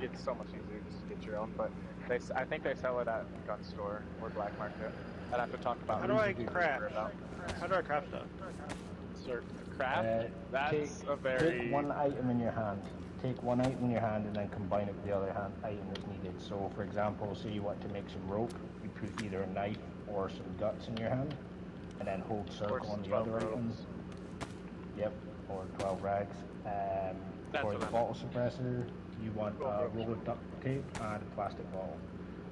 it's so much easier just to get your own. But I think they sell it at gun store or black market. I'd have to talk about. How do I craft? How do I craft stuff? Sir, craft? That's a very... Take one item in your hand. Take one item in your hand and then combine it with the other item that's needed. So, for example, say you want to make some rope, you put either a knife or some guts in your hand, and then hold circle on the other items. Yep, or 12 rags. For the bottle suppressor, you want a roll of duct tape and a plastic bottle.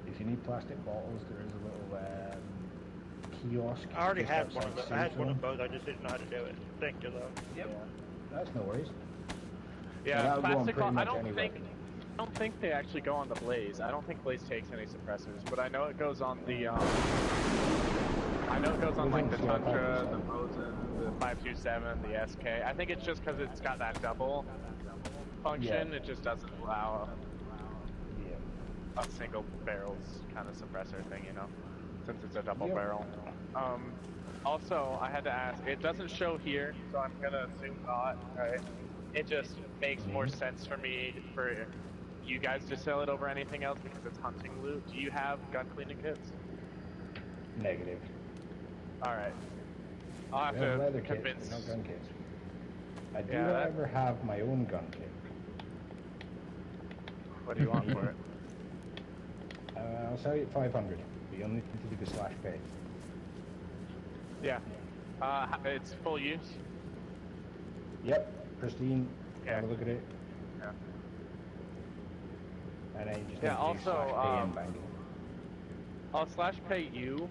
If you need plastic bottles, there is a little kiosk. I already had one of those. I had one of those. I just didn't know how to do it. Thank you, though. Yep. Yeah, that's no worries. Yeah, plastic bottle. I don't think they actually go on the Blaze. I don't think Blaze takes any suppressors, but I know it goes on the I know it goes on like the Tundra, the Mosin, the 527, the SK. I think it's just because it's got that double function. It just doesn't allow a single barrels kind of suppressor thing, you know, since it's a double barrel. Also, I had to ask, it doesn't show here, so I'm gonna assume not, right? It just makes more sense for me for you guys to sell it over anything else because it's hunting loot. Do you have gun cleaning kits? Negative. Alright. I'll have to convince... No gun kits. I do, however, have my own gun kit. What do you want for it? I'll sell you at 500. But you'll need to do the slash pay. Yeah. It's full use? Yep. Pristine. Yeah. Have a look at it. Yeah. And then you just need to do slash pay and binding. I'll slash pay you.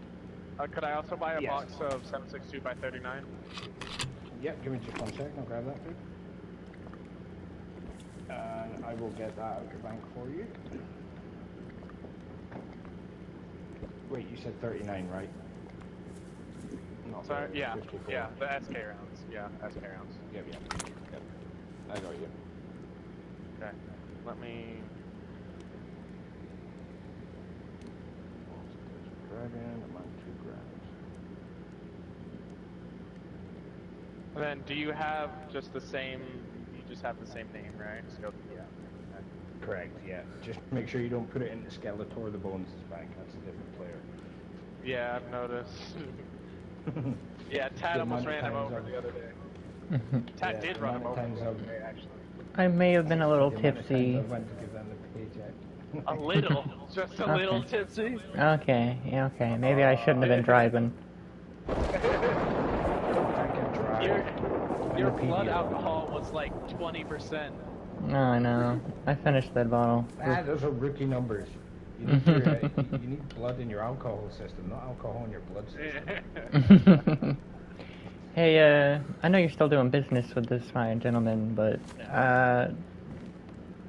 Could I also buy a box of 7.62 by 39? Yep, give me just 1 second, I'll grab that for you. And I will get that out of your bank for you. Wait, you said 39, right? Not sorry, yeah, 54. yeah, the SK rounds. Yeah, SK rounds. Yep. I got you. Okay, let me... Dragon, I'm on 2 grams. And then, do you have just the same, you just have the same name, right? Correct, yeah. Just make sure you don't put it in the Skeletor the Bones' bank, that's a different player. Yeah, I've noticed. Yeah, Tad almost ran him over the other day. Tad did run him over the other day, actually. I may have been a little tipsy. A little? Just a little tipsy? Okay, yeah, okay. Maybe I shouldn't have been driving. Your blood alcohol was like 20%. No, I know. I finished that bottle. Those are rookie numbers. You need, you need blood in your alcohol system, not alcohol in your blood system. Hey, I know you're still doing business with this fine gentleman, but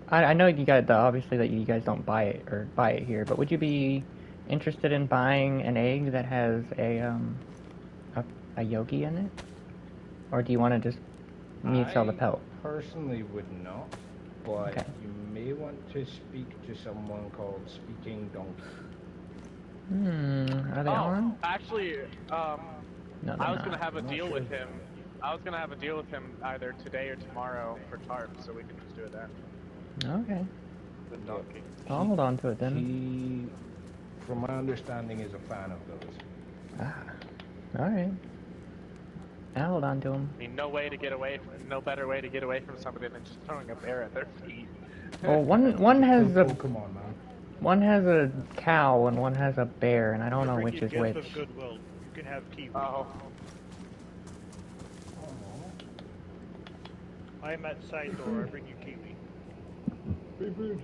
I know you guys obviously that you guys don't buy it here, but would you be interested in buying an egg that has a yogi in it, or do you want to just sell the pelt? Personally, would not, but you may want to speak to someone called Speaking Donkey. Are they on? Actually, no, I was gonna have a deal with him. I was gonna have a deal with him either today or tomorrow for tarp, so we can just do it then. Okay. The donkey. I'll hold on to it then. He, from my understanding, is a fan of those. Ah, all right. I'll hold on to him. I mean, no better way to get away from somebody than just throwing a bear at their feet. Well, one has a Pokemon, man. One has a cow and one has a bear, and I don't know which is which. Of goodwill. You can have kiwi. I'm at side door. I bring you kiwi. Pretty rude.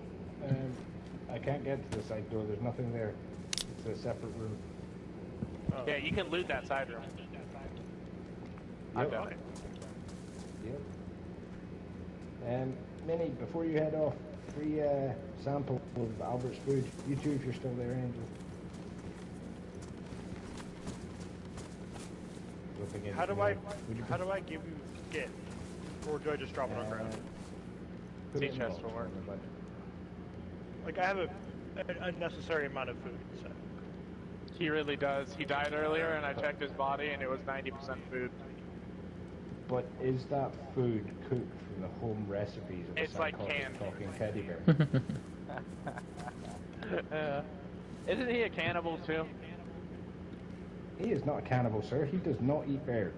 I can't get to the side door. There's nothing there. It's a separate room. Oh. Yeah, you can loot that side room. I've done it. Yep. Minnie, before you head off, free sample of Albert's food. You too, if you're still there, Angel. How do I give you skin? Or do I just drop it on ground? Sea chest will work. Like, I have an unnecessary amount of food, so. He really does. He died earlier, and I checked his body, and it was 90% food. But is that food cooked from the home recipes of It's a like psychotic canned. talking teddy bear? Isn't he a cannibal too? He is not a cannibal, sir. He does not eat bear.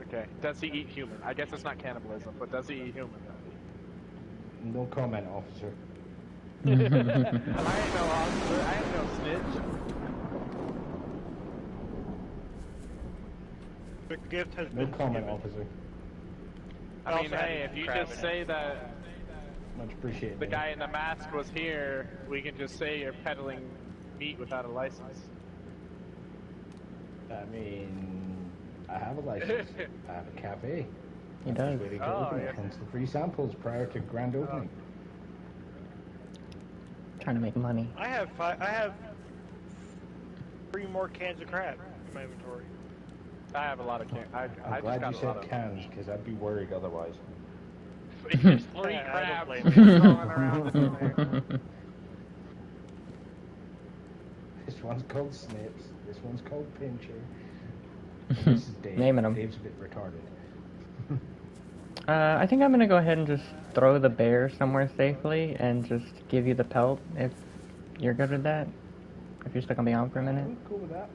Okay. Does he eat human? I guess it's not cannibalism, but does he eat human? No comment, officer. I ain't no officer. I ain't no snitch. The gift has No been comment, given. officer. I mean, hey, if you just say that Much appreciated. the guy in the mask was here, we can just say you're peddling meat without a license. I mean, I have a license. I have a cafe. He does. Way to go, Oh, open it. yes. Hence the free samples prior to grand opening. Trying to make money. I have 3 more cans of crab in my inventory. I have a lot of cans. I'm I glad you just got a lot said of cans, because I'd be worried otherwise. There's 3 Yeah, I crabs don't just blame rolling around in there. This one's called Snips. This one's called Pincher. And this is Dave. Naming 'em. Dave's a bit retarded. I think I'm gonna go ahead and just throw the bear somewhere safely and just give you the pelt if you're good with that. If you're still gonna be on for a minute. I'm cool with that.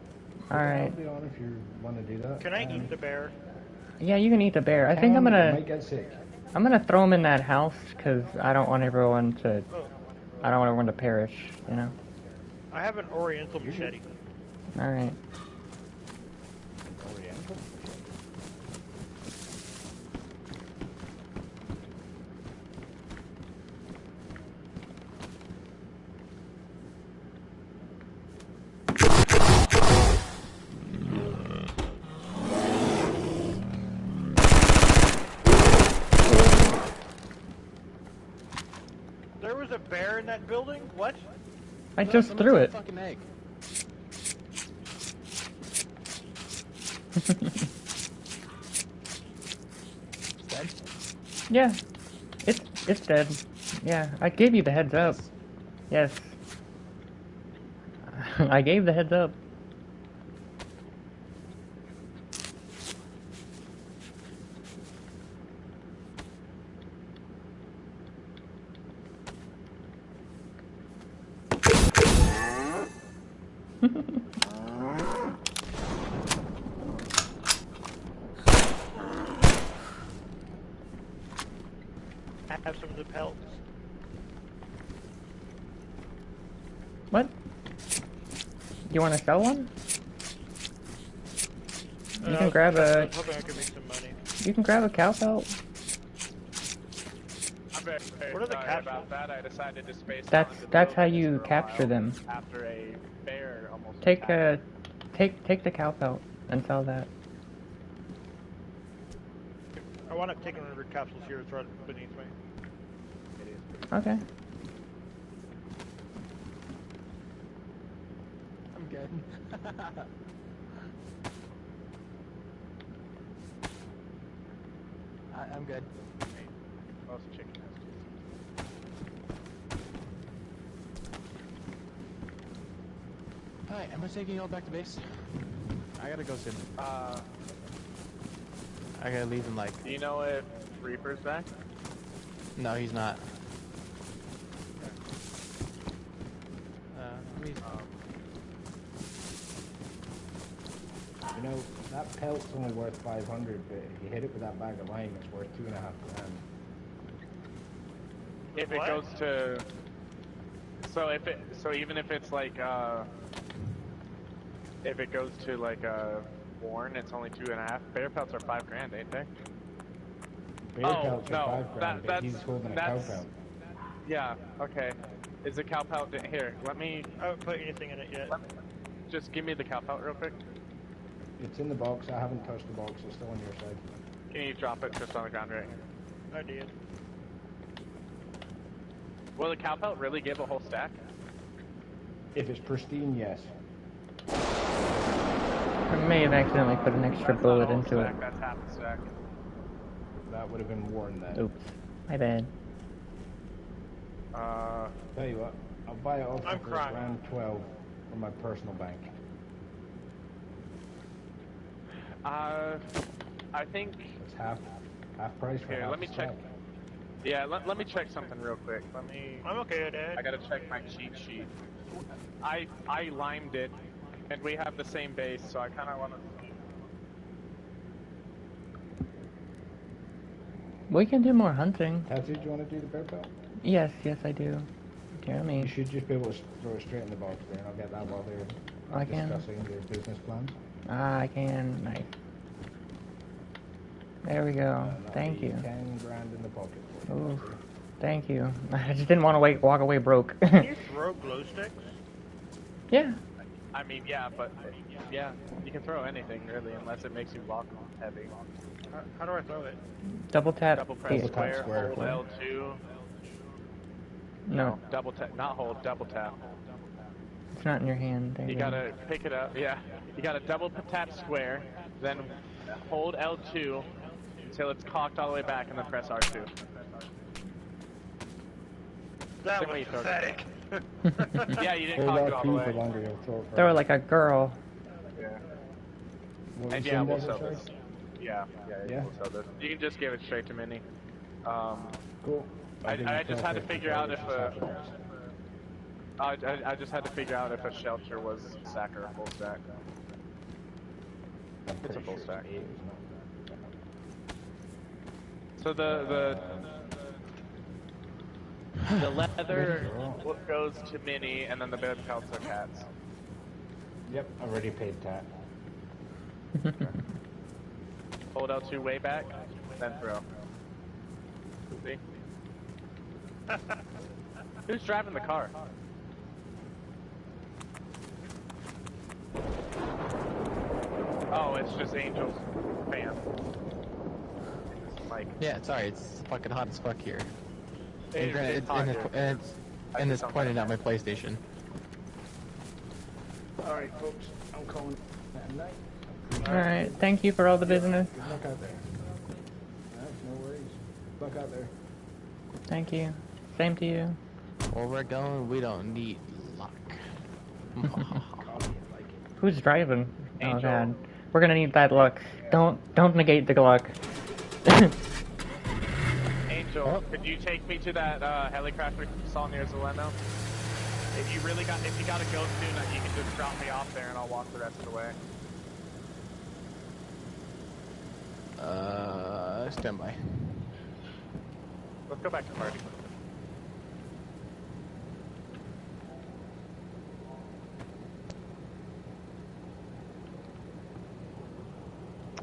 Alright. I'll be on if you want to do that. Can I eat the bear? Yeah, you can eat the bear. I think You I'm gonna might get sick. throw him in that house because I don't want everyone to perish. You know. I have an oriental machete. All right. Oriental. There was a bear in that building? What? I just threw it. Fucking egg. Dead? Yeah. It's dead. Yeah, I gave you the heads up. Yes. I gave the heads up. I have some of the pelts. What? You want to sell one? You can grab I a. was hoping I could make some money. You can grab a cow pelt. I'm very What are the sorry capsules? about that. I decided to space out That's into the that's how wilderness you for a capture while them. After a bear almost Take attacked me. take the cow pelt and sell that. I want to take one of your capsules here. It's right beneath me. It is. Okay. I'm good. I'm good. Most chicken has Hi, am I taking y'all back to base? I gotta go soon. I gotta leave in like... Do you know if Reaper's back? No, he's not. Let me... You know, that pelt's only worth 500, but if you hit it with that bag of lime, it's worth 2.5 grand. If it What? goes to, so even if it's like if it goes to like worn, it's only 2.5. Bear pelts are 5 grand, ain't they? Bear Oh, pelts no, are 5 grand, but that's- he's holding a cow that's- pelt. Yeah. Okay. Is the cow pelt here? Let me I haven't put anything in it yet. just give me the cow pelt real quick. It's in the box. I haven't touched the box. It's still on your side. Can you drop it just on the ground right here? I did. Will the cow pelt really give a whole stack? If it's pristine, yes. I may have accidentally put an extra That's not a bullet whole into it. stack, that's half a stack. That would have been worn then. Oops. My bad. Tell you what, I'll buy it off you I'm for crying. around 12 from my personal bank. I think... It's half price for Here, half let me check. stack. Yeah, let me check something real quick. Let me... I'm okay with it. I gotta check my cheat sheet. I limed it, and we have the same base, so I kinda wanna... We can do more hunting. Tattoo, do you want to do the bear pelt? Yes, I do. Jeremy. You should just be able to throw it straight in the box there, and I'll get that while they're discussing their business plans. Ah, I can. Nice. There we go. Thank you. 10 grand in the pocket. Ooh, thank you. I just didn't want to walk away broke. Can you throw glow sticks? Yeah. I mean, yeah, but... Yeah, you can throw anything, really, unless it makes you walk heavy. How do I throw it? Double tap. Double press Double tap square, square. hold L2. No, Double tap, not hold, double tap. it's not in your hand. There You you go. gotta pick it up, yeah. You gotta double tap square, then hold L2 until it's cocked all the way back, and then press R2. That Same was way you throw it. pathetic. Yeah, you didn't Hold cock it all the L2 for way. longer, you'll throw it Throw it further. like a girl. Yeah. What And was yeah, in we'll there, sell sorry? this. Yeah, Yeah? we'll sell this. You can just give it straight to Minnie. Cool. I just had to figure out if I just had to figure out if a shelter was stack or a full stack. It's a full stack. So the leather goes to Minnie, and then the bear pelts are cats. Yep, I already paid Tat. Hold L2 way back, then throw. See? Who's driving the car? Oh, it's just Angel's fan. Mike. Yeah, sorry, it's fucking hot as fuck here. And, It's granted, hot here. and it's pointing at my PlayStation. Alright, folks, I'm calling that night. Alright, thank you for all the business. Good luck out there. Alright, no worries. Good luck out there. Thank you. Same to you. Where we're going, we don't need luck. Who's driving? Oh Angel. god. We're gonna need that luck. Don't negate the luck. Angel, could you take me to that helicraft we saw near Zaleno? If you gotta go soon, you can just drop me off there and I'll walk the rest of the way. Stand by. Let's go back to party.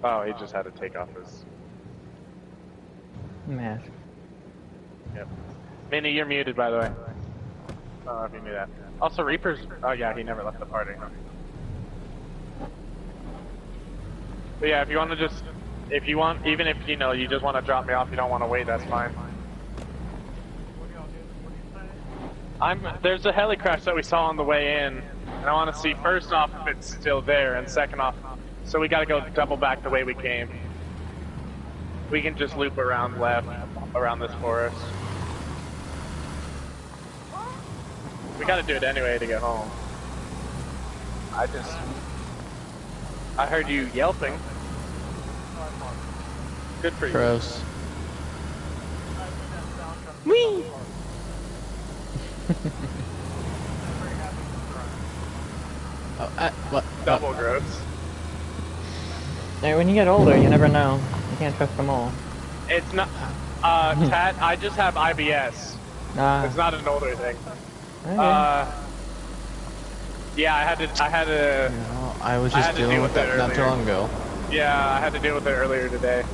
Oh, he just had to take off his... Mask. Yep. Minnie, you're muted, by the way. I don't know if you knew that. Also, Reaper's... Oh, yeah, he never left the party. But yeah, if you want to just... If you want... Even if, you know, you just want to drop me off, you don't want to wait, that's fine. There's a helicraft that we saw on the way in, and I want to see, first off, if it's still there, and second off... So we gotta go double back the way we came. We can just loop around left, around this forest. We gotta do it anyway to get home. I heard you yelping. Good for you. Gross. Whee! What? Double gross. Hey, when you get older, you never know. You can't trust them all. It's not, Tat, I just have IBS. It's not an older thing. Okay. Yeah, I had to, No, I was just dealing with that not too long ago. yeah, I had to deal with it earlier today.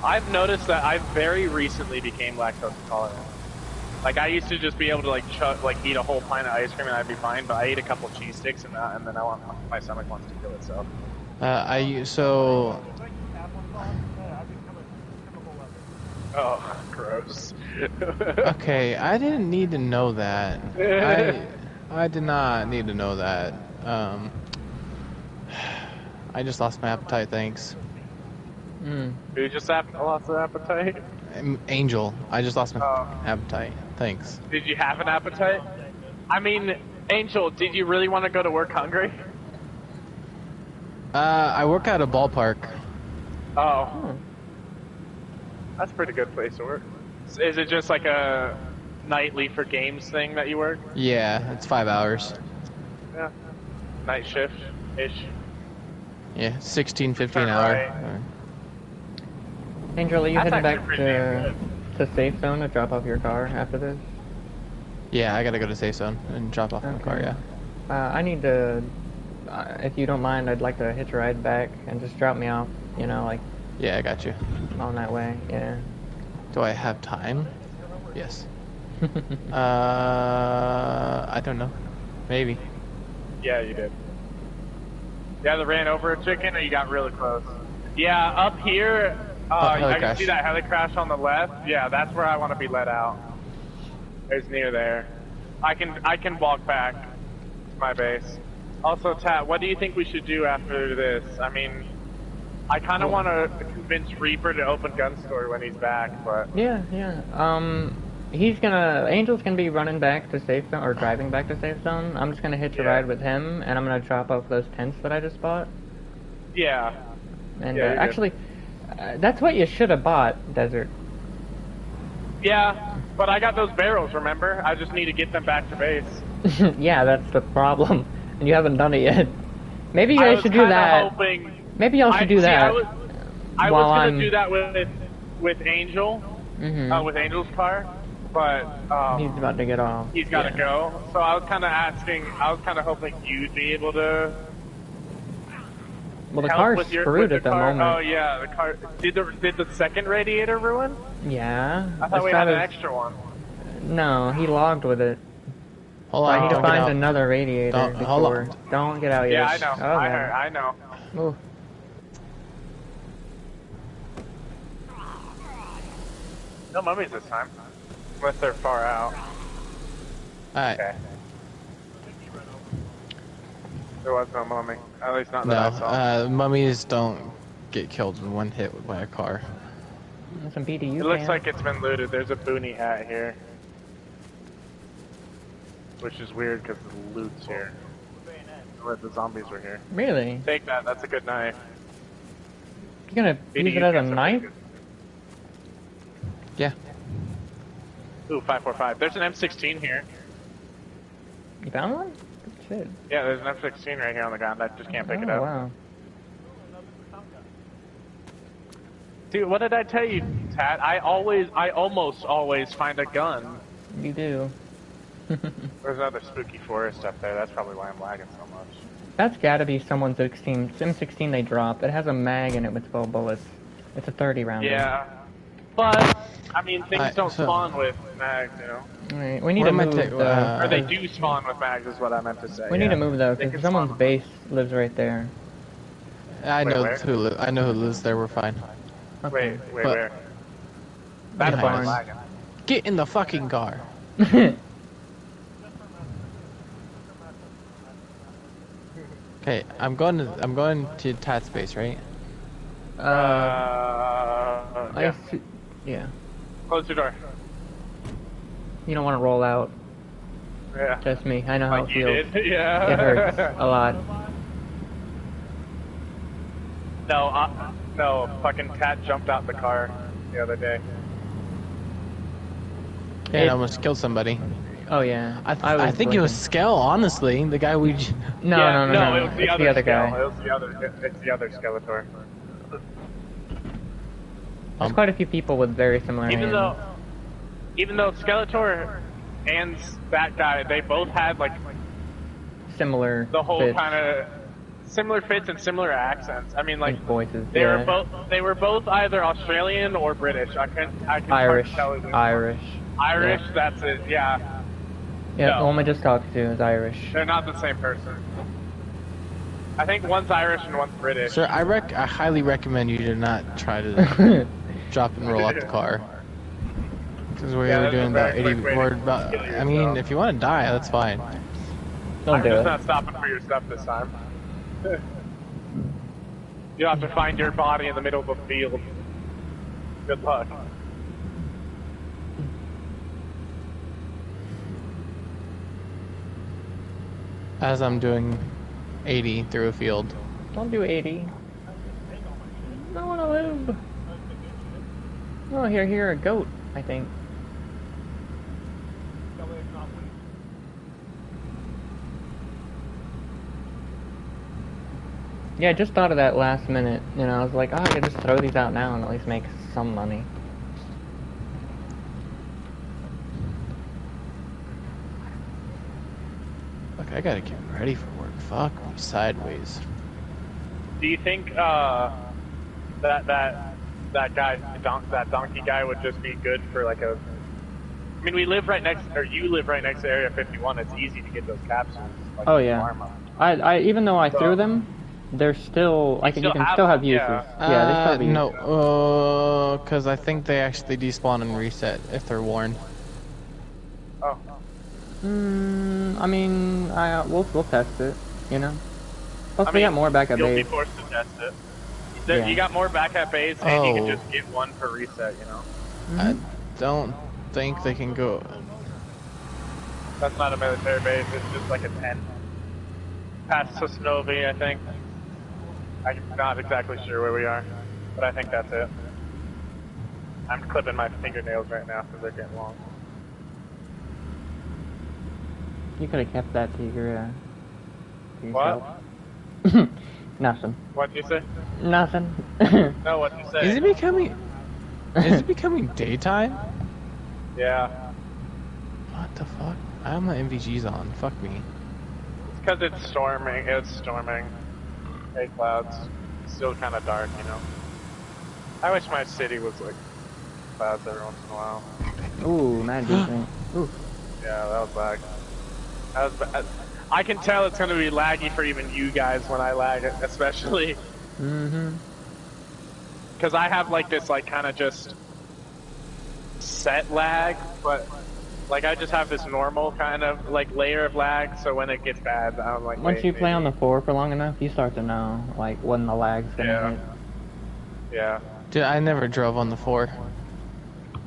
I've noticed that I very recently became lactose intolerant. Like, I used to just be able to, like, eat a whole pint of ice cream and I'd be fine, but I ate a couple cheese sticks and then my stomach wants to kill itself. Oh, gross. Okay, I didn't need to know that. I did not need to know that. I just lost my appetite, thanks. You just lost the appetite? Angel, I just lost my appetite, thanks. Did you have an appetite? I mean, Angel, did you really want to go to work hungry? I work at a ballpark. Oh. That's a pretty good place to work. Is it just like a nightly for games thing that you work? Yeah, it's 5 hours. Yeah. Night shift-ish. Yeah, 16.50 an Right. hour. Angel, are you That's heading back actually pretty damn to safe zone to drop off your car after this? Yeah, I gotta go to Safe Zone and drop off my Okay. car, yeah. I need to, if you don't mind, I'd like to hitch a ride back and just drop me off, you know, like, Yeah, I got you. on that way, yeah. Do I have time? Yes. I don't know. Maybe. Yeah, you did. You either ran over a chicken or you got really close. Yeah, up here, I can crash. see that heli crash on the left. Yeah, that's where I want to be let out. It's near there. I can walk back to my base. Also, Tat, what do you think we should do after this? I mean, I kind of want to convince Reaper to open gun store when he's back, but... Yeah. Angel's gonna be running back to safe zone, or driving back to safe zone. I'm just gonna hitch a ride with him, and I'm gonna drop off those tents that I just bought. Yeah. And Yeah, you're good. actually, that's what you should have bought, Desert. Yeah, but I got those barrels, remember? I just need to get them back to base. Yeah, that's the problem. And you haven't done it yet. Maybe you I guys was should do kinda that. hoping... Maybe y'all should do see, that. I while was I'm- gonna do that with Angel, with Angel's car, but He's about to get off. he's got to go. So I was kind of hoping you'd be able to Well, the help car's with your screwed with at the car. moment. Oh yeah, the car. Did the second radiator ruin? Yeah. I thought we had an extra one. No, he logged with it. Hold I on, need to don't get find out. another radiator Don't- hold before. on. Don't get out yet. Yeah, I know. Oh, I know. Ooh. No mummies this time, unless they're far out. Alright. Okay. There was no mummy. At least not that I saw. No, mummies don't get killed in one hit by a car. Some BDU. It looks cam. like it's been looted. There's a boonie hat here. Which is weird because the loot's here. Where the zombies were here. Really? Take that, that's a good knife. You're gonna use it as a knife? Yeah. Ooh, 545. There's an M16 here. You found one? Good shit. Yeah, there's an M16 right here on the ground. I just can't pick it up. Wow. Dude, what did I tell you, Tat? I almost always find a gun. You do. There's another spooky forest up there. That's probably why I'm lagging so much. That's gotta be someone's M16 they dropped. It has a mag in it with 12 bullets. It's a 30 round. Yeah. But, I mean, things don't so- spawn with mags, you know? Alright, we need Where to am I move. ta- Or they do spawn with mags is what I meant to say. we need to move though, They because can someone's spawn. base lives right there. I Wait, know where? I know who lives there, we're fine. Wait, But- where? That's why I'm Behind us. lagging. Get in the fucking car. Okay, I'm going to Tat's base, right? Yeah. Yeah. Close your door. You don't want to roll out. Yeah. Just me. I know how Like it you feels. did? Yeah. It hurts a lot. No, fucking cat jumped out the car the other day. Yeah, I almost killed somebody. Oh yeah. I was think it was blinking. Skell, honestly. The guy we... No, Yeah, no. it was the It's other the other Skell. guy. It was the other. It's the other Skeletor. There's quite a few people with very similar Even hands. though Skeletor and that guy, they both had like Similar. the whole fits, kind of similar fits and similar accents. I mean, like and voices. they yeah. were both either Australian or British. I can Irish. tell it was Irish. Irish. Yeah. That's it. Yeah, Yeah, No. the one we just talked to is Irish. they're not the same person. I think one's Irish and one's British. Sir, I highly recommend you to not try to drop and roll out the car. Because we Yeah, were that's a doing very about 80... quick way We're to about, kill I mean, yourself. if you want to die, that's fine. Don't I'm do just it. not stopping for your stuff this time. You have to find your body in the middle of a field. Good luck. As I'm doing 80 through a field. Don't do 80. I want to live. Oh, here, a goat, I think. Yeah, I just thought of that last minute. You know, I was like, oh, I could just throw these out now and at least make some money. Look, I gotta get ready for work. Fuck me sideways. Do you think that donkey guy would just be good for like a? I mean, we live right next, or you live right next to Area 51. It's easy to get those capsules. Like, oh yeah. I even though I threw them, they're still like you can still have uses. Yeah, they still have uses. No, because I think they actually despawn and reset if they're worn. Oh. I mean, we'll test it. You know. Plus, we got more back at base. You'll be forced to test it. Yeah. You got more back at base, and you can just get one per reset. You know. I don't think they can go. That's not a military base. It's just like a tent. Past Sosnovi, I think. I'm not exactly sure where we are, but I think that's it. I'm clipping my fingernails right now because they're getting long. You could have kept that to your What? Nothing. What'd you say? Nothing. No, what'd you say? Is it becoming? Is it becoming daytime? Yeah. What the fuck? I have my MVGs on. Fuck me. It's because it's storming. It's storming. Hey, clouds. It's still kind of dark, you know. I wish my city was like clouds every once in a while. Ooh, mad decent. Ooh. Yeah, that was lag. That was bad. I can tell it's gonna be laggy for even you guys when I lag it, especially. Because I have like this like kind of just set lag, but like I just have this normal kind of like layer of lag, so when it gets bad, I'm like. Once you play on the 4 for long enough, you start to know like when the lag's gonna hit. Yeah. Dude, I never drove on the 4.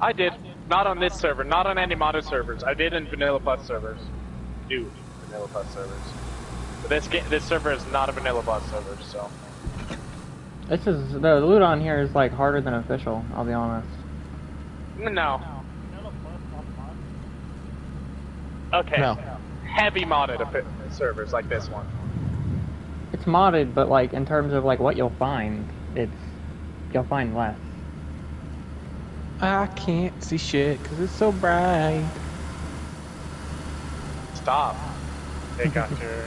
I did. Not on this server. Not on any modded servers. I did in Vanilla Plus servers. Vanilla Plus servers. But this server is not a Vanilla Plus server, so. This is the loot on here is like harder than official. I'll be honest. No. Okay. No. Heavy modded servers like this one. It's modded, but like in terms of like what you'll find, you'll find less. I can't see shit because it's so bright. Stop. Take out your.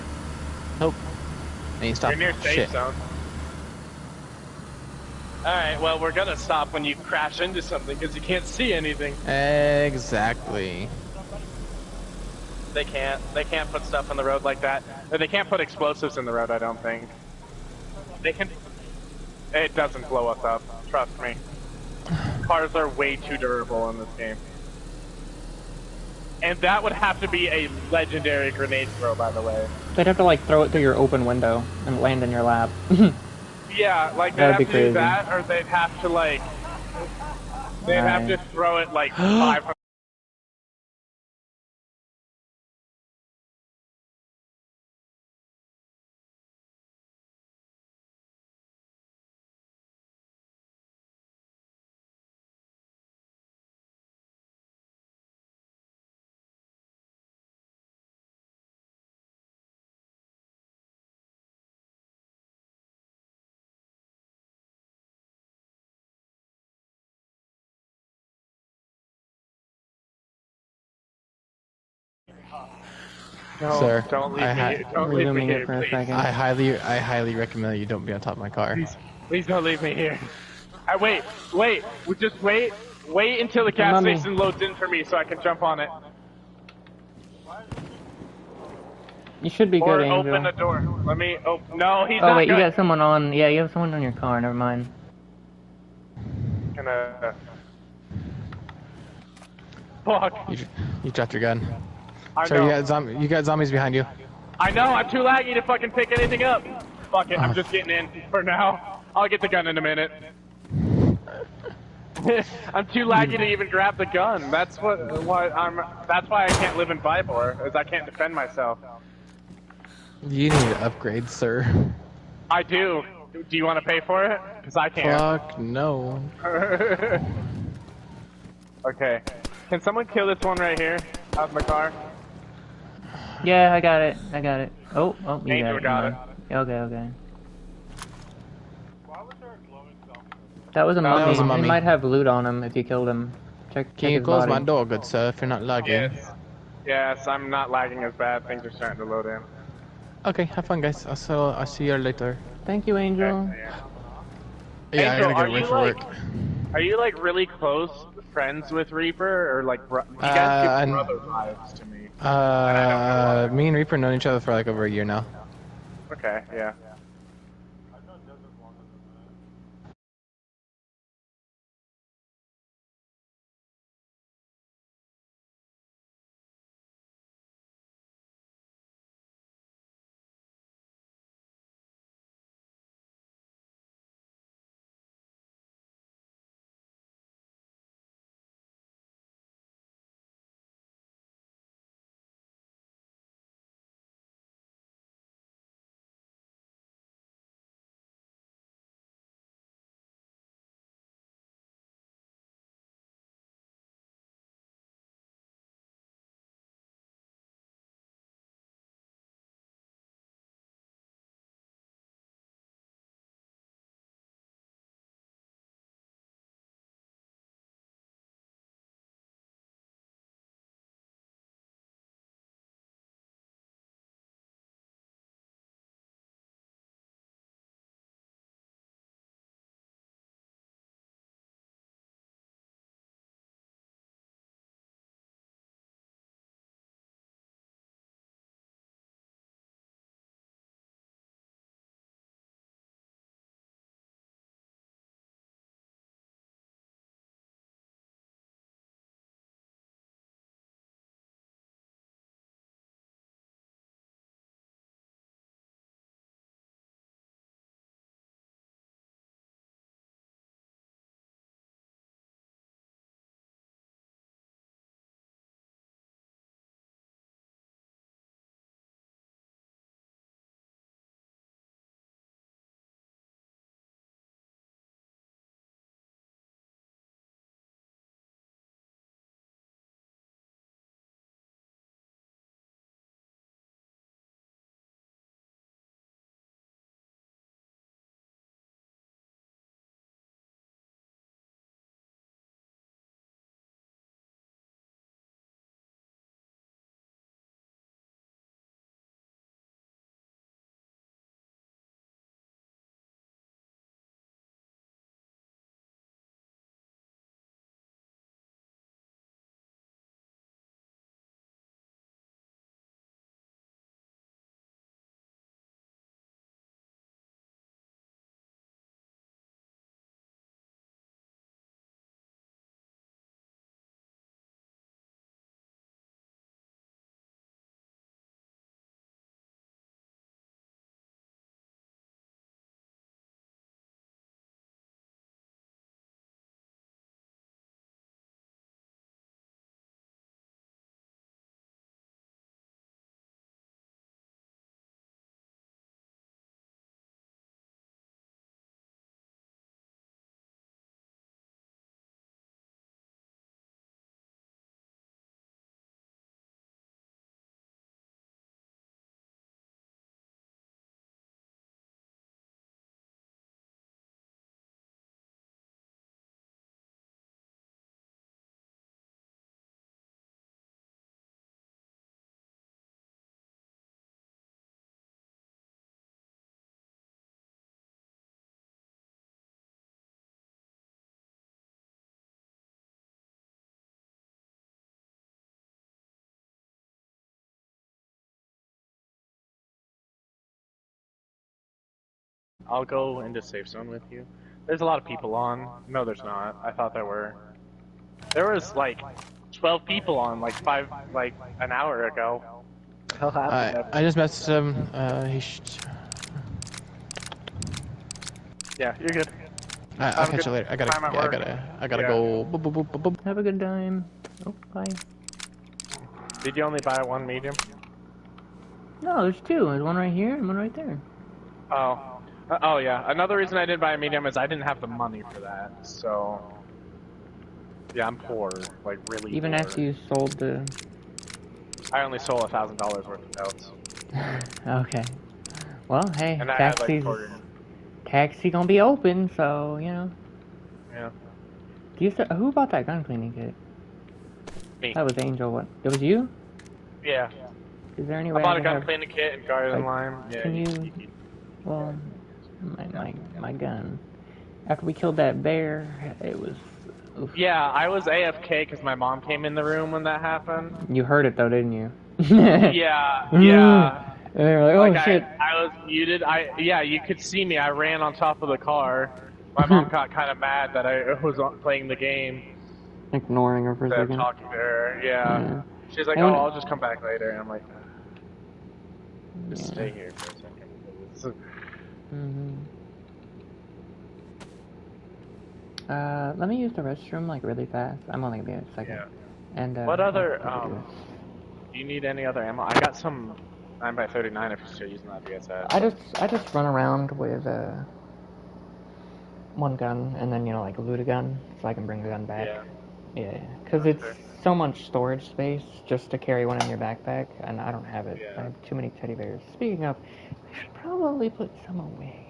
Nope. Ain't stop. You're near safe shit. zone. Alright, well, we're gonna stop when you crash into something because you can't see anything. Exactly. They can't put stuff on the road like that. Or they can't put explosives in the road, I don't think. They can. It doesn't blow us up. Trust me. Cars are way too durable in this game. And that would have to be a legendary grenade throw, by the way. They'd have to like throw it through your open window and land in your lap. Yeah, like they'd have to do that, or they'd have to like, they'd have to throw it like 500. No, Sir, don't leave me here. Don't leave me here, please. I highly recommend that you don't be on top of my car. Please don't leave me here. Wait, just wait until the gas station loads in for me so I can jump on it. You should be good, Angel. Or open the door. Let me, no, he's not. Oh wait, you got someone on, yeah, you have someone on your car, never mind. Fuck. You dropped your gun. I Sorry, know. you got zombies behind you. I know, I'm too laggy to fucking pick anything up. Fuck it, I'm just getting in for now. I'll get the gun in a minute. I'm too laggy to even grab the gun. That's why I can't live in Vybor, is I can't defend myself. You need to upgrade, sir. I do. Do you want to pay for it? Because I can't. Fuck no. Okay. Can someone kill this one right here? Out of my car? Yeah, I got it. I got it. Oh, you Angel got it. Okay. Why was there a glowing stuff? That was a mummy. That was a mummy. He might have loot on him if you killed him. Check Can you his close body. my door, good sir, if you're not lagging? Yes, I'm not lagging as bad. Things are starting to load in. Okay, have fun, guys. I'll see you later. Thank you, Angel. Okay, Yeah, Angel, I gotta get away from work. Are you like really close friends with Reaper, or like you guys give brother vibes to me? Me and Reaper known each other for like over a year now. Okay, yeah. I'll go into safe zone with you. There's a lot of people on. No, there's not. I thought there were. There was like 12 people on like an hour ago. Hell happened. I just messaged him. Yeah, you're good. I'll catch you later. I gotta go. Boop, boop, boop, boop, boop. Have a good time. Oh, bye. Did you only buy one medium? No, there's two. There's one right here and one right there. Oh. Oh, yeah. Another reason I didn't buy a medium is I didn't have the money for that, so... Yeah, I'm poor. Like, really Even poor. after you sold the... I only sold $1,000 worth of belts. Okay. Well, hey, And I had, like, taxi gonna be open, so, you know. Yeah. Who bought that gun cleaning kit? Me. That was Angel. What? It was you? Yeah. Is there any way I bought a can gun have, cleaning kit and garden like, lime. Yeah, can you... Well, my gun. After we killed that bear, it was... Oof. Yeah, I was AFK because my mom came in the room when that happened. You heard it though, didn't you? Yeah, yeah. And they were like, oh Like, shit. I was muted. Yeah, you could see me. I ran on top of the car. My mom got kind of mad that I was playing the game. Ignoring her for a second. Talking to her, yeah. She's like, And oh, when- I'll just come back later. And I'm like, just Yeah. stay here for a second. Let me use the restroom like really fast. I'm only gonna be a second. Yeah. And What other, do do you need any other ammo? I got some 9x39 if you're still using that VSS. I just run around with one gun and then, you know, like loot a gun so I can bring the gun back. Yeah, because it's so much storage space just to carry one in your backpack, and I don't have it. Yeah. I have too many teddy bears. Speaking of, I should probably put some away.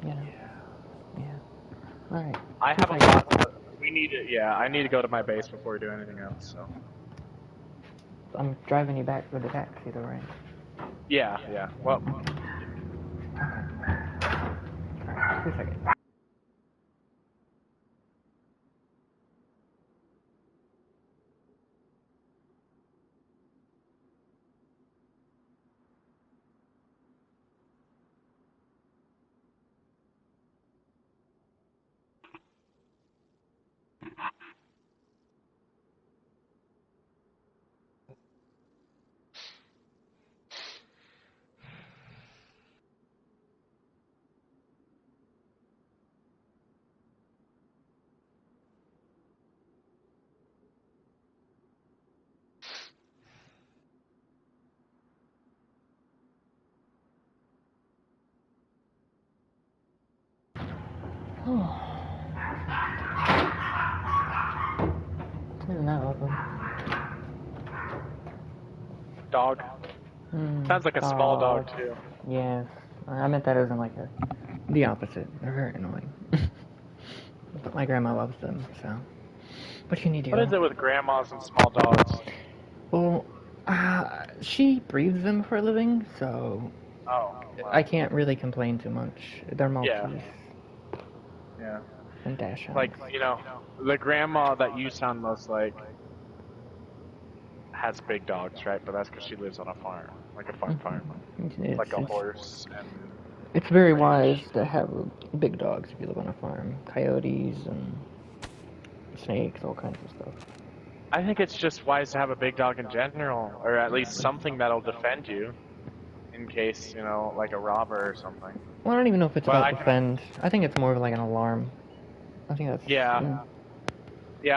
You know? Yeah. Alright. I have a lot. We need to, I need to go to my base before we do anything else, so. I'm driving you back with the taxi though, right? Yeah. Well. Alright, 2 seconds. Isn't that awesome? Dog. Sounds like a small dog, too. Yeah. I meant that as in like the opposite. They're very annoying. But my grandma loves them, so. What you need to do? What is it with grandmas and small dogs? Well, she breeds them for a living, so Oh. Wow. I can't really complain too much. They're Maltese. Yeah. And Dachshunds. Like, you know, the grandma that you sound most like has big dogs, right? But that's because she lives on a farm, like a farm. Like a horse and... It's very wise to have big dogs if you live on a farm. Coyotes and snakes, all kinds of stuff. I think it's just wise to have a big dog in general, or at least something that'll defend you in case, you know, like a robber or something. Well, I don't even know if it's about defend. I think it's more of like an alarm. I think that's... Yeah,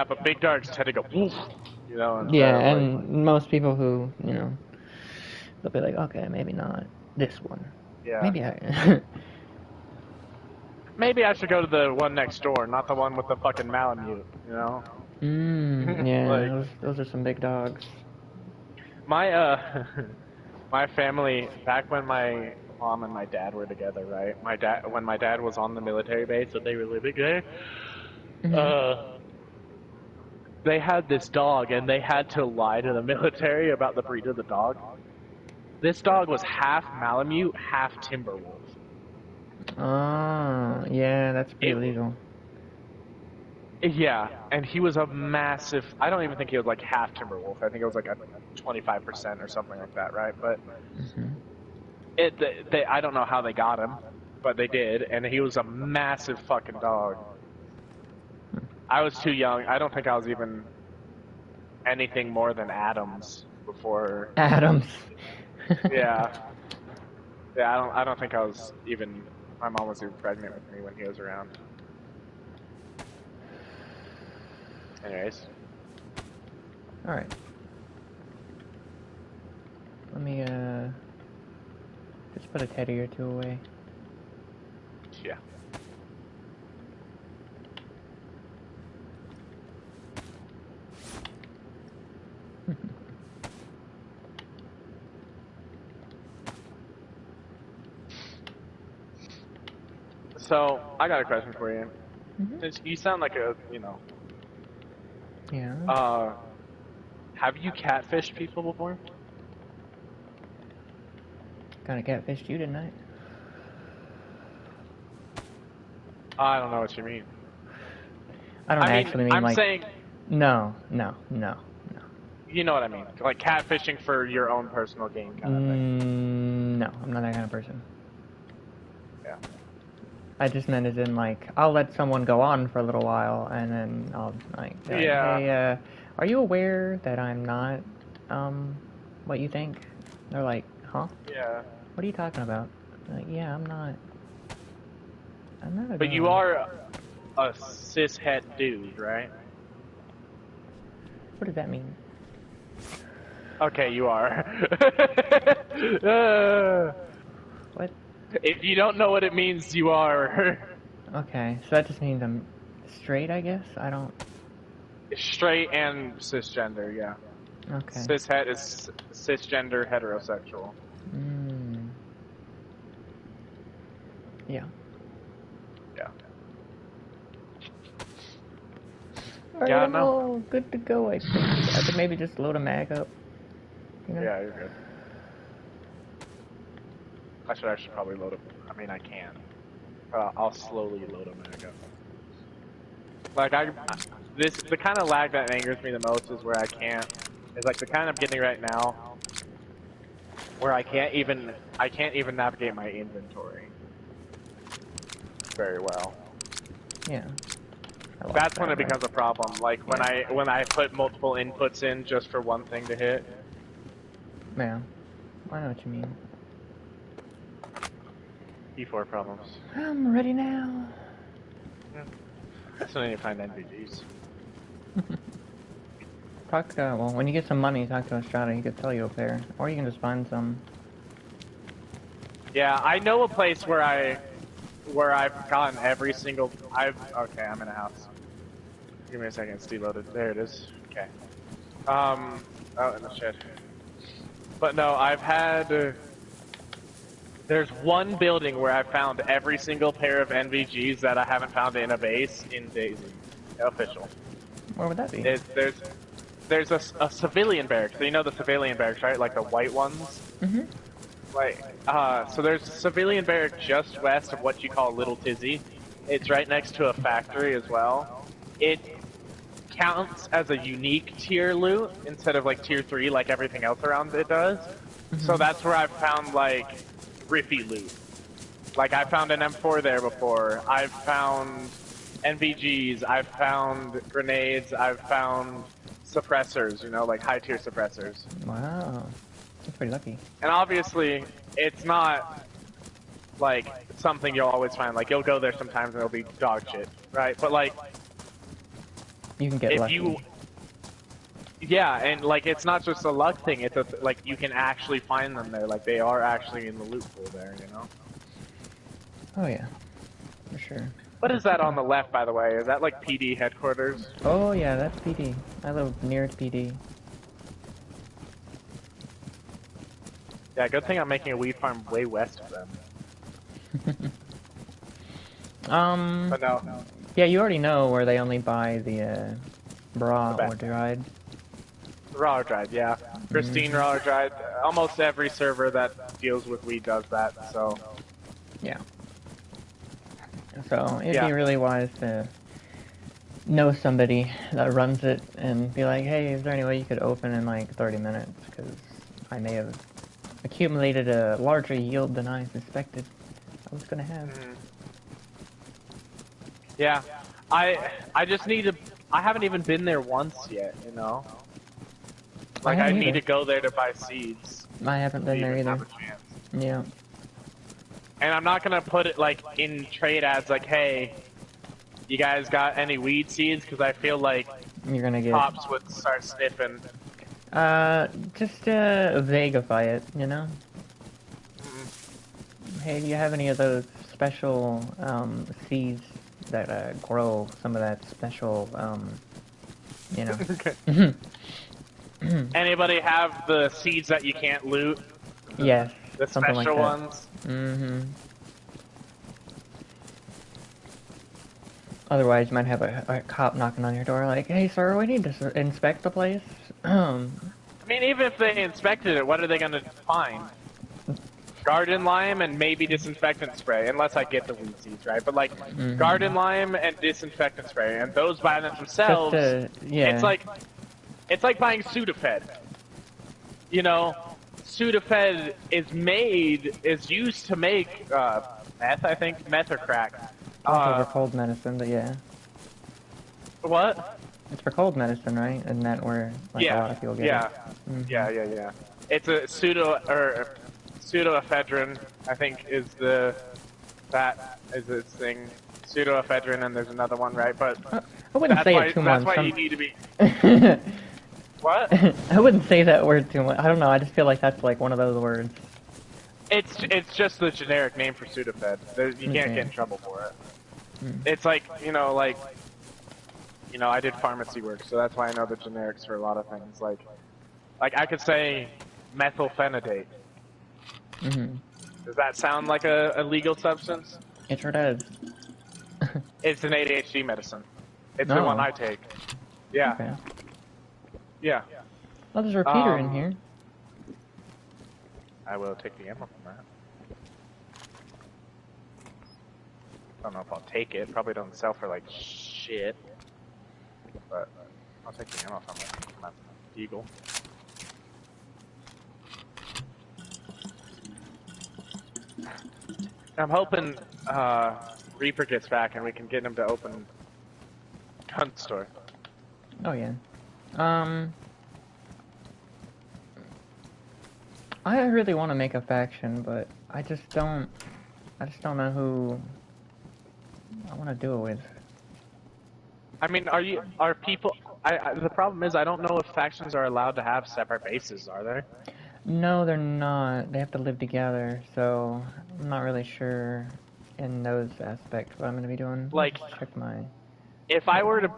but big dogs tend to go, you know. And most people who, you know, they'll be like, okay, maybe not this one. Yeah. Maybe I... Maybe I should go to the one next door, not the one with the fucking Malamute, you know? Yeah, Like, those are some big dogs. My, my family, back when my mom and my dad were together, right? When my dad was on the military base that they were living there, they had this dog, and they had to lie to the military about the breed of the dog. This dog was half Malamute, half Timberwolf. Yeah, that's pretty legal. Yeah, and he was a massive... I don't even think he was like half Timberwolf. I think it was like a 25% or something like that, right? But I don't know how they got him, but they did, and he was a massive fucking dog. I was too young. I don't think I was even anything more than Adams before... Adams. Yeah. Yeah, I don't think I was even... My mom was even pregnant with me when he was around. Anyways. Alright. Let me, just put a teddy or two away. Yeah. So, I got a question for you. Since you sound like a, you know... Yeah. Have you catfished people before? Kinda catfished you, didn't I? I don't know what you mean. I don't actually mean I'm like... saying... No. You know what I mean. Like catfishing for your own personal gain kind of thing. No, I'm not that kind of person. Yeah. I just meant as in, like, I'll let someone go on for a little while, and then I'll, like, be like, Yeah. hey, are you aware that I'm not, what you think? They're like, huh? Yeah. What are you talking about? I'm like, yeah, I'm not a But you guy. are a cishet dude, right? What does that mean? Okay, you are. What? If you don't know what it means, you are. Okay, so that just means I'm straight, I guess? I don't... Straight and cisgender, yeah. Okay. Cishet is cisgender heterosexual. Yeah. Yeah. Alright, Yeah, I'm no. all good to go, I think. I could maybe just load a mag up. You know? Yeah, you're good. I should actually probably load up. I mean, I can. I'll slowly load them back up. Like the kind of lag that angers me the most is where I can't. Is like the kind I'm getting right now, where I can't even navigate my inventory very well. Yeah. That's when it becomes a problem. Like when I put multiple inputs in just for one thing to hit. Yeah. I know what you mean. E4 problems. I'm ready now. Yeah. That's when you find NVGs. Talk, well, when you get some money, talk to Estrada. He could sell you a pair. Or you can just find some. Yeah, I know a place where I've gotten every single. Okay, I'm in a house. Give me a second, it's deloaded. There it is. Okay. Oh, no shit. But no, I've had. There's one building where I found every single pair of NVGs that I haven't found in a base in DayZ. Official. Where would that be? There's a civilian barracks. So you know the civilian barracks, right? Like the white ones? Mm-hmm. Like, so there's a civilian barrack just west of what you call Little Tizzy. It's right next to a factory as well. It counts as a unique tier loot instead of like tier 3 like everything else around it does. Mm-hmm. So that's where I've found like riffy loot. Like I found an M4 there before. I've found NVGs. I've found grenades. I've found suppressors, you know, like high tier suppressors. Wow. That's pretty lucky. And obviously, it's not like something you'll always find. Like you'll go there sometimes and it'll be dog shit, right? But like, you can get if lucky. Yeah, and like it's not just a luck thing. It's like you can actually find them there. Like they are actually in the loot pool there, you know. Oh yeah, for sure. What is that on the left, by the way? Is that like PD headquarters? Oh yeah, that's PD. I live near PD. Yeah, good thing I'm making a weed farm way west of them. But no. Yeah, you already know where they only buy the raw or dried. Raw or dried, yeah. Pristine raw or dried. Almost every server that deals with weed does that, so. Yeah. So it'd be really wise to know somebody that runs it and be like, hey, is there any way you could open in like 30 minutes? Because I may have accumulated a larger yield than I suspected I was going to have. Yeah. I just need to... I haven't even been there once yet, you know? Like, I need to go there to buy seeds. I haven't been there either. Yeah. And I'm not gonna put it, like, in trade ads, like, hey, you guys got any weed seeds? Because I feel like you're gonna get... cops would start sniffing. Just vaguify it, you know? Hey, do you have any of those special, seeds that, grow some of that special, you know? Anybody have the seeds that you can't loot? Yes, The something special like that. ones? Mm-hmm. Otherwise, you might have a cop knocking on your door like, hey, sir, we need to inspect the place. I mean, even if they inspected it, what are they going to find? Garden lime and maybe disinfectant spray, unless I get the weed seeds, right? But like, garden lime and disinfectant spray, and those by themselves, yeah. it's like buying Sudafed. You know, Sudafed is used to make meth, I think, meth or crack. Also for cold medicine, but yeah. What? It's for cold medicine, right? Isn't that where like a lot of people get it? Yeah. It's a pseudoephedrine, I think, is its thing. Pseudoephedrine, and there's another one, right? But I wouldn't say it too much. That's why you need to be. What? I wouldn't say that word too much. I don't know. I just feel like that's like one of those words. It's just the generic name for Sudafed. You can't get in trouble for it. It's like, I did pharmacy work, so that's why I know the generics for a lot of things. Like I could say methylphenidate. Does that sound like a legal substance? It sure does. It's an ADHD medicine. It's the one I take. Yeah. Okay. Yeah. Well, there's a repeater in here. I will take the ammo from that. I don't know if I'll take it. Probably don't sell for like shit. But I'll take the ammo from it. My eagle. I'm hoping Reaper gets back and we can get him to open gun store. Oh yeah. I really want to make a faction, but I just don't know who I want to do it with. I mean, are people? The problem is I don't know if factions are allowed to have separate bases. Are they? No, they're not. They have to live together, so I'm not really sure in those aspects what I'm going to be doing. Like, let's check my. If I were to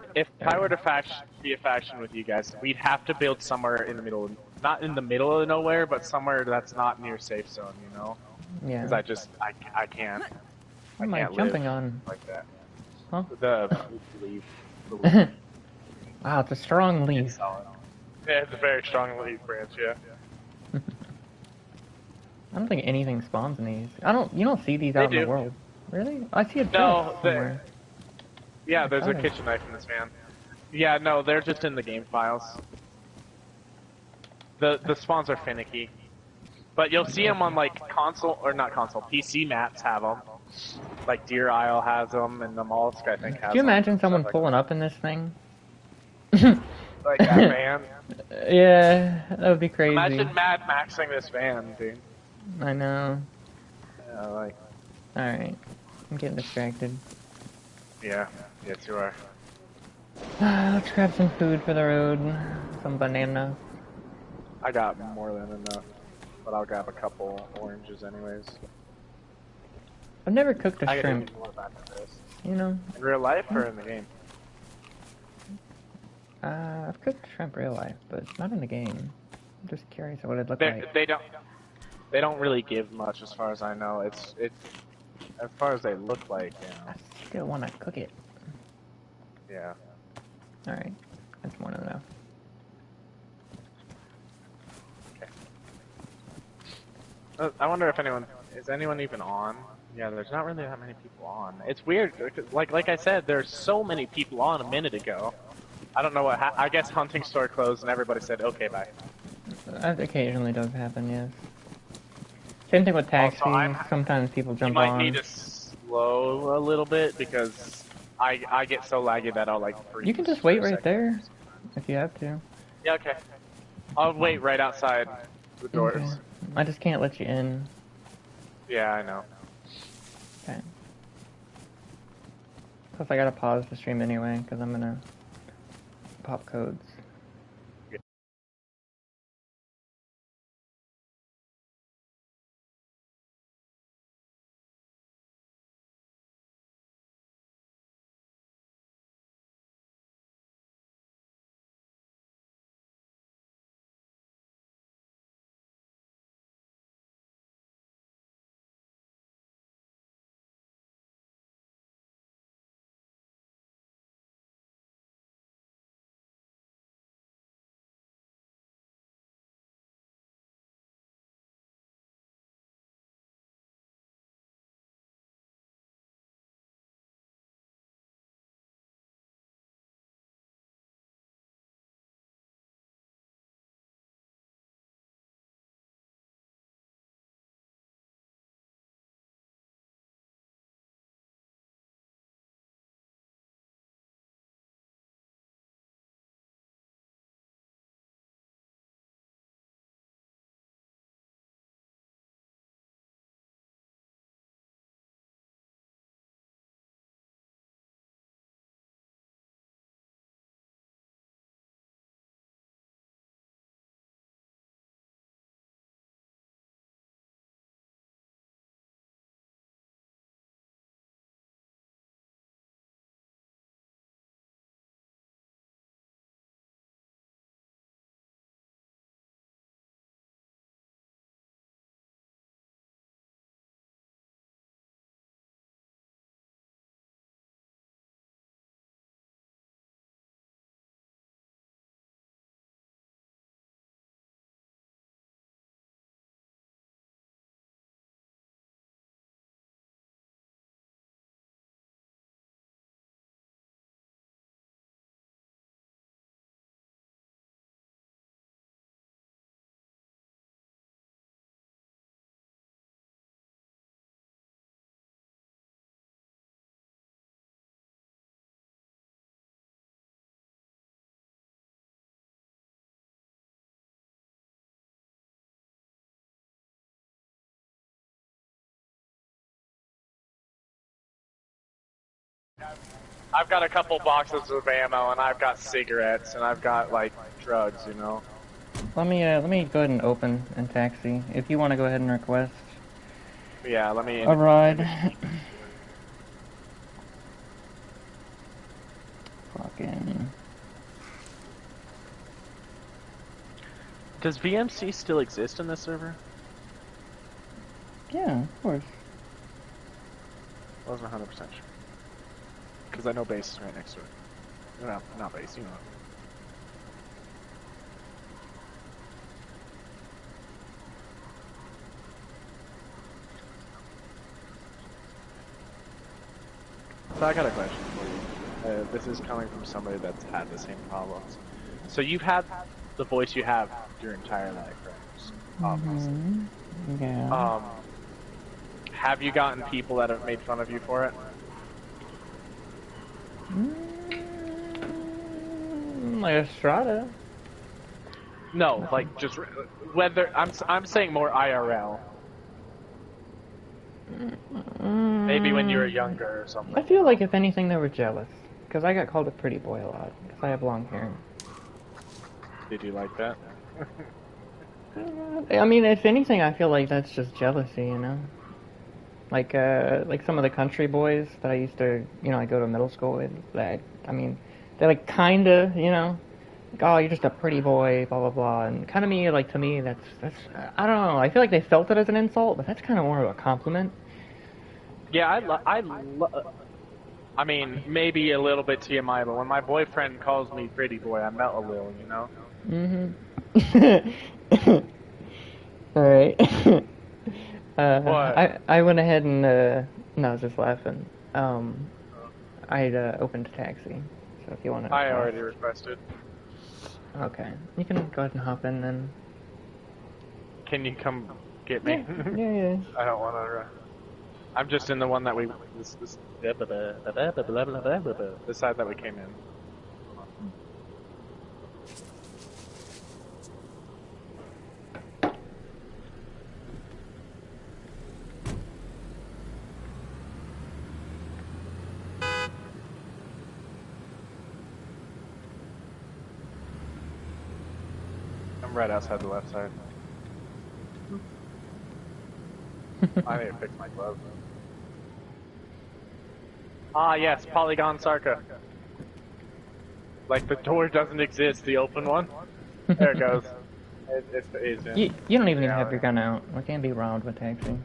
be a faction with you guys, we'd have to build somewhere in the middle, not in the middle of nowhere, but somewhere that's not near safe zone, you know? Yeah. Because I can't. What am I jumping on? Like that. Huh? The leaf. Wow, it's a strong leaf. Yeah, it's a very strong leaf branch. Yeah. I don't think anything spawns in these. You don't see these out in the world. Really? I see a chest somewhere. Yeah, there's a kitchen knife in this van. Yeah, no, they're just in the game files. The spawns are finicky. But you'll see them on like PC maps have them. Like Deer Isle has them, and the Mollusk I think has them. Can you imagine someone pulling up in this thing? Like that van? Yeah, that would be crazy. Imagine Mad Maxing this van, dude. I know. Yeah, like. Alright. I'm getting distracted. Yeah, yes you are. Let's grab some food for the road. Some banana. I got more than enough. But I'll grab a couple oranges anyways. I've never cooked a shrimp. You know? In real life or in the game? I've cooked shrimp real life, but not in the game. I'm just curious what it'd look like. They don't really give much as far as I know. It's as far as they look like, you know. I still want to cook it. Yeah. Alright. That's more than enough. Okay. I wonder if is anyone even on? Yeah, there's not really that many people on. It's weird, like I said, there's so many people on a minute ago. I don't know what I guess hunting store closed and everybody said, okay, bye. That occasionally does happen, yes. Same thing with taxis. Sometimes people jump on. You might need to slow a little bit because I get so laggy that I'll like freeze. You can just wait right there if you have to. Yeah, okay. I'll wait right outside the doors. Okay. I just can't let you in. Yeah, I know. Okay. Plus I gotta pause the stream anyway because I'm gonna pop codes. I've got a couple boxes of ammo, and I've got cigarettes, and I've got like drugs, you know. Let me go ahead and open and taxi. If you want to go ahead and request. Yeah, let me. A ride. Fucking. Does VMC still exist in this server? Yeah, of course. Wasn't 100% sure. Because I know base is right next to it. No, not base, you know. So I got a question for you. This is coming from somebody that's had the same problems. So you've had the voice you have your entire life, right? Obviously. Yeah. Have you gotten people that have made fun of you for it? Like Estrada. No, like just whether I'm saying more IRL. Maybe when you were younger or something. I feel like if anything they were jealous, because I got called a pretty boy a lot because I have long hair. Did you like that? I mean, if anything, I feel like that's just jealousy, you know. Like some of the country boys that I used to, I go to middle school with. That I mean, they're like kinda, like, oh, you're just a pretty boy, blah blah blah, and kind of me, like to me, that's I don't know. I feel like they felt it as an insult, but that's kind of more of a compliment. Yeah, I mean, maybe a little bit TMI, but when my boyfriend calls me pretty boy, I melt a little, you know. All right. What? I went ahead and no, I was just laughing. I opened a taxi, so if you want to. I already requested. Okay, you can go ahead and hop in then. Can you come get me? Yeah. I don't want to. I'm just in the one that we the side that we came in. I'm right outside the left side. I need to fix my gloves. Ah, yes, Polygon Sarka. Like the door doesn't exist, the open one. There it goes. It's in. You don't even have your gun out. We can't be robbed with taxi.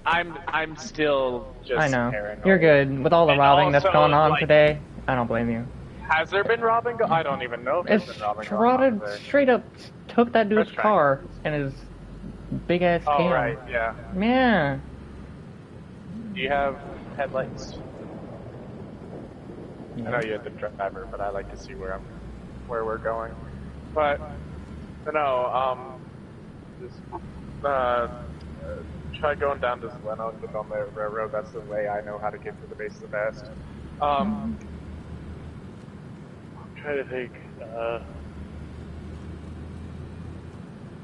I'm still just I know. paranoid. You're good. With all the robbing that's also, going on like, today, I don't blame you. Has there been robbing? I don't even know if there's been robbing going on Estrada today. straight up took that dude's Let's try. car and his big ass Oh, cam. right, yeah. Yeah. Do you have headlights? I know you're the driver, but I like to see where we're going. But no, just try going down to Zeleno and get on the railroad. That's the way I know how to get to the base the best. I'm trying to think.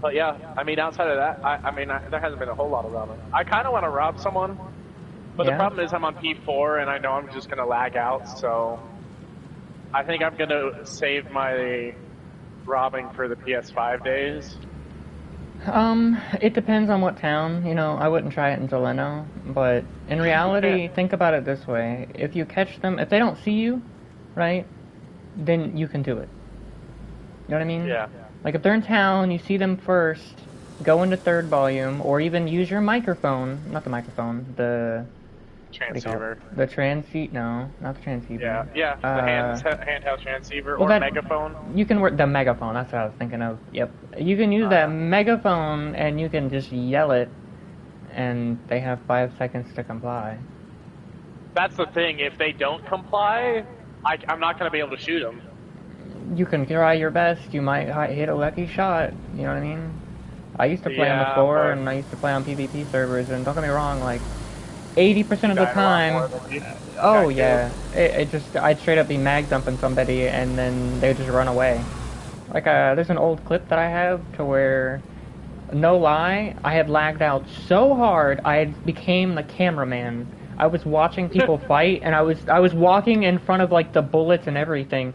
But yeah, I mean, outside of that, I mean, there hasn't been a whole lot of robbing. I kind of want to rob someone, but the problem is I'm on P4 and I know I'm just going to lag out, so I think I'm going to save my robbing for the PS5 days. It depends on what town. I wouldn't try it in Zeleno, but in reality, think about it this way. If you catch them, if they don't see you, right, then you can do it. You know what I mean? Yeah. Like, if they're in town, you see them first, go into third volume, or even use your microphone, not the microphone, the... Transceiver. The transceiver, no, not the transceiver. Yeah, the handheld transceiver, well, or megaphone. You can work the megaphone, that's what I was thinking of, yep. You can use that megaphone, and you can just yell it, and they have 5 seconds to comply. That's the thing, if they don't comply, I'm not going to be able to shoot them. You can try your best, you might hit a lucky shot, you know what I mean? I used to play on the floor, and I used to play on PvP servers, and don't get me wrong, like, 80% of the time, oh yeah, I'd straight up be mag dumping somebody, and then they'd just run away. Like, there's an old clip that I have to where, no lie, I had lagged out so hard, I became the cameraman. I was watching people fight, and I was walking in front of like the bullets and everything.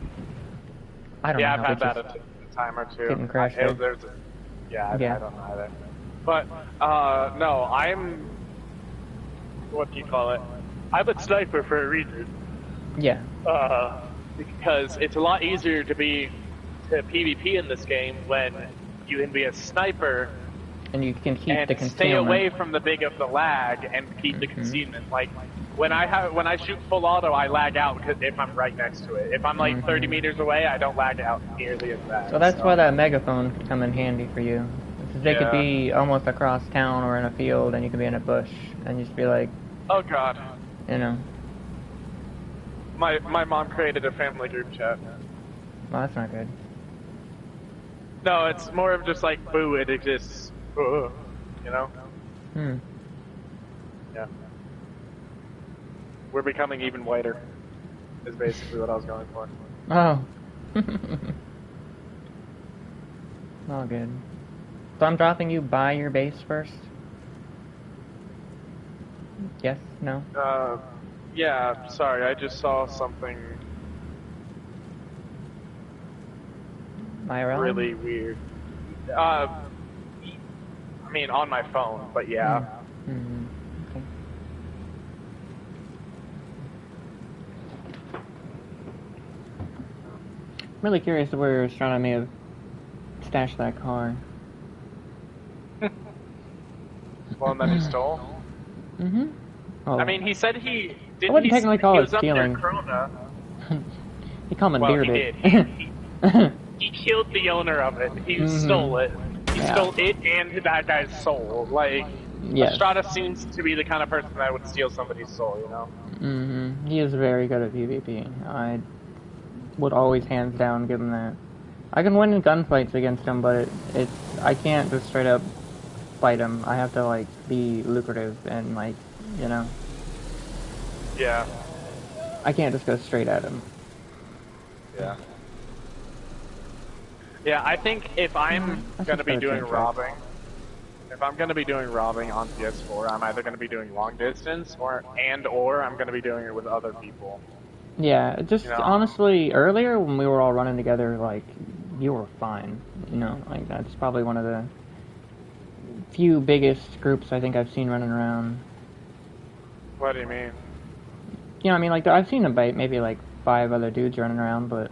I don't know. Yeah, I've had that a time or two. Getting crashed there. I don't know either. But no, I'm. What do you call it? I'm a sniper for a reason. Yeah. Because it's a lot easier to PvP in this game when you can be a sniper and you can keep and the concealment. stay away from the big of the lag and keep the concealment. Like when I shoot full auto, I lag out if I'm right next to it. If I'm like 30 meters away, I don't lag out nearly as bad. So that's why that megaphone could come in handy for you. They could be almost across town or in a field, and you could be in a bush and just be like, oh god, you know. My mom created a family group chat. Well, that's not good. No, it's more of just like, boo, it exists. You know? Yeah. We're becoming even whiter, is basically what I was going for. Oh. All good. So I'm dropping you by your base first? Yes? No? Yeah, sorry, I just saw something IRL? really weird. I mean, on my phone, but yeah. Okay. I'm really curious where Strana may have stashed that car. One that he stole? Mm-hmm. Oh. I mean, he said he didn't. I wouldn't technically call it stealing. He commandeered it. He killed the owner of it. He stole it. He stole it and that guy's soul. Like, Estrada seems to be the kind of person that would steal somebody's soul, you know? Mm-hmm. He is very good at PvP. I would always hands down give him that. I can win in gunfights against him, but I can't just straight up fight him. I have to like be lucrative and like, you know. Yeah. I can't just go straight at him. Yeah. Yeah, I think if I'm gonna be doing robbing, if I'm gonna be doing robbing on PS4, I'm either gonna be doing long distance or I'm gonna be doing it with other people. Yeah, just honestly, earlier when we were all running together, like, you were fine. You know, like, that's probably one of the few biggest groups I think I've seen running around. What do you mean? You know, I mean, like, I've seen about maybe, like, 5 other dudes running around, but,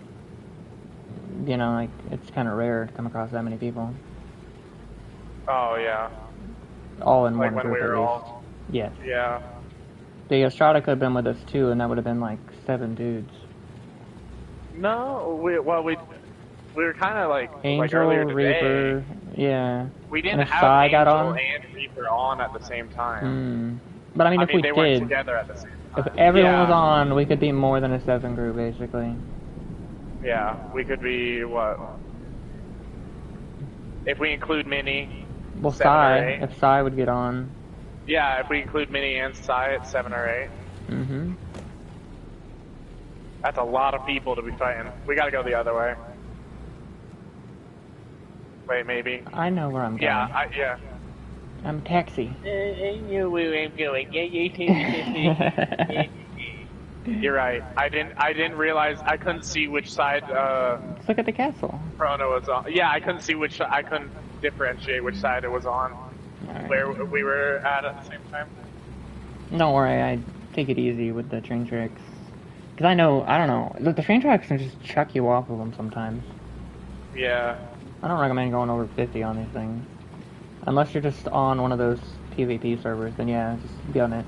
you know, like, it's kind of rare to come across that many people. Oh, yeah. All in like one group, we were at least. all... Yeah. Yeah. The Estrada could have been with us, too, and that would have been, like, 7 dudes. No, we were kind of like Angel, earlier today, Reaper, yeah. we didn't and if have Sai Angel got on? and Reaper on at the same time. But I mean, if we they did, weren't together at the same time. if everyone was on, we could be more than a 7 group, basically. Yeah, we could be, what? If we include Mini, Well, 7 or Sai, 8. if Sai would get on. Yeah, if we include Mini and Sai, it's 7 or 8. Mm-hmm. That's a lot of people to be fighting. We gotta go the other way. Wait, maybe. I know where I'm going. Yeah, I'm a taxi. I know where I'm going. You're right. I didn't realize. I couldn't see which side. Let's look at the castle. Chrono was on. Yeah, I couldn't see which. I couldn't differentiate which side it was on. Right. Where we were at the same time. Don't worry, I take it easy with the train tracks. Because I don't know, the train tracks can just chuck you off of them sometimes. Yeah. I don't recommend going over 50 on these things. Unless you're just on one of those PvP servers, then yeah, just be on it.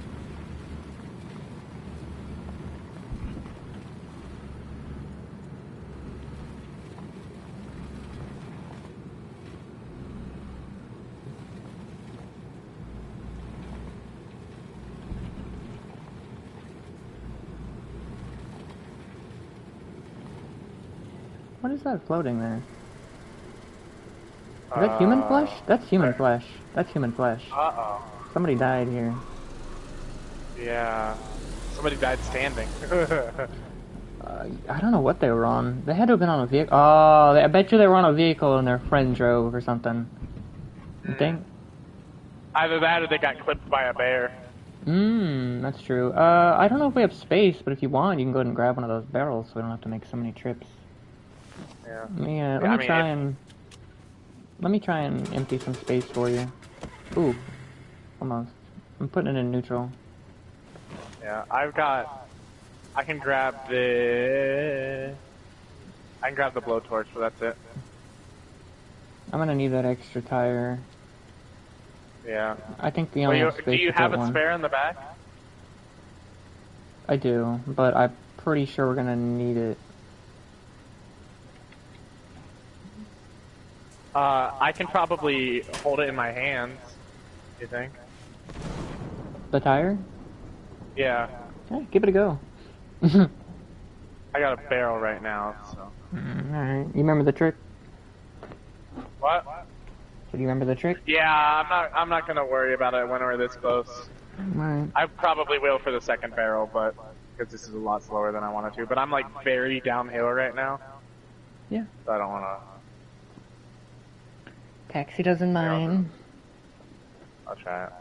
What is that floating there? Is that human flesh? That's human flesh. That's human flesh. Uh-oh. Somebody died here. Yeah. Somebody died standing. I don't know what they were on. They had to have been on a vehicle. Oh, I bet you they were on a vehicle and their friend drove or something. You think? Either that or they got clipped by a bear. That's true. I don't know if we have space, but if you want, you can go ahead and grab one of those barrels so we don't have to make so many trips. Yeah. Let me try and empty some space for you. Ooh, almost. I'm putting it in neutral. Yeah, I can grab the blowtorch, but that's it. I'm gonna need that extra tire. Yeah. I think we only have space. Do you have a one. spare in the back? I do, but I'm pretty sure we're gonna need it. I can probably hold it in my hands. You think? The tire? Yeah. Yeah, give it a go. I got a barrel right now, so. Alright. You remember the trick? What? So do you remember the trick? Yeah, I'm not gonna worry about it when we're this close. Alright. I probably will for the second barrel, but because this is a lot slower than I wanted to. But I'm like very downhill right now. Yeah. So I don't wanna. Taxi doesn't mind. I'll try it.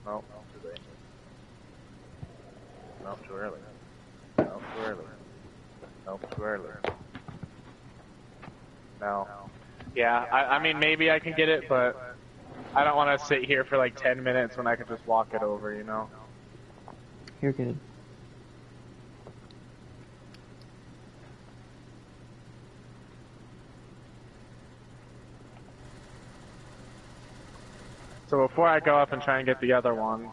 Nope, too late. Nope, too early. Nope, too early. Nope, too early. No. Yeah, I mean, maybe I can get it, but I don't want to sit here for like 10 minutes when I could just walk it over, you know? You're good. So before I go up and try and get the other one,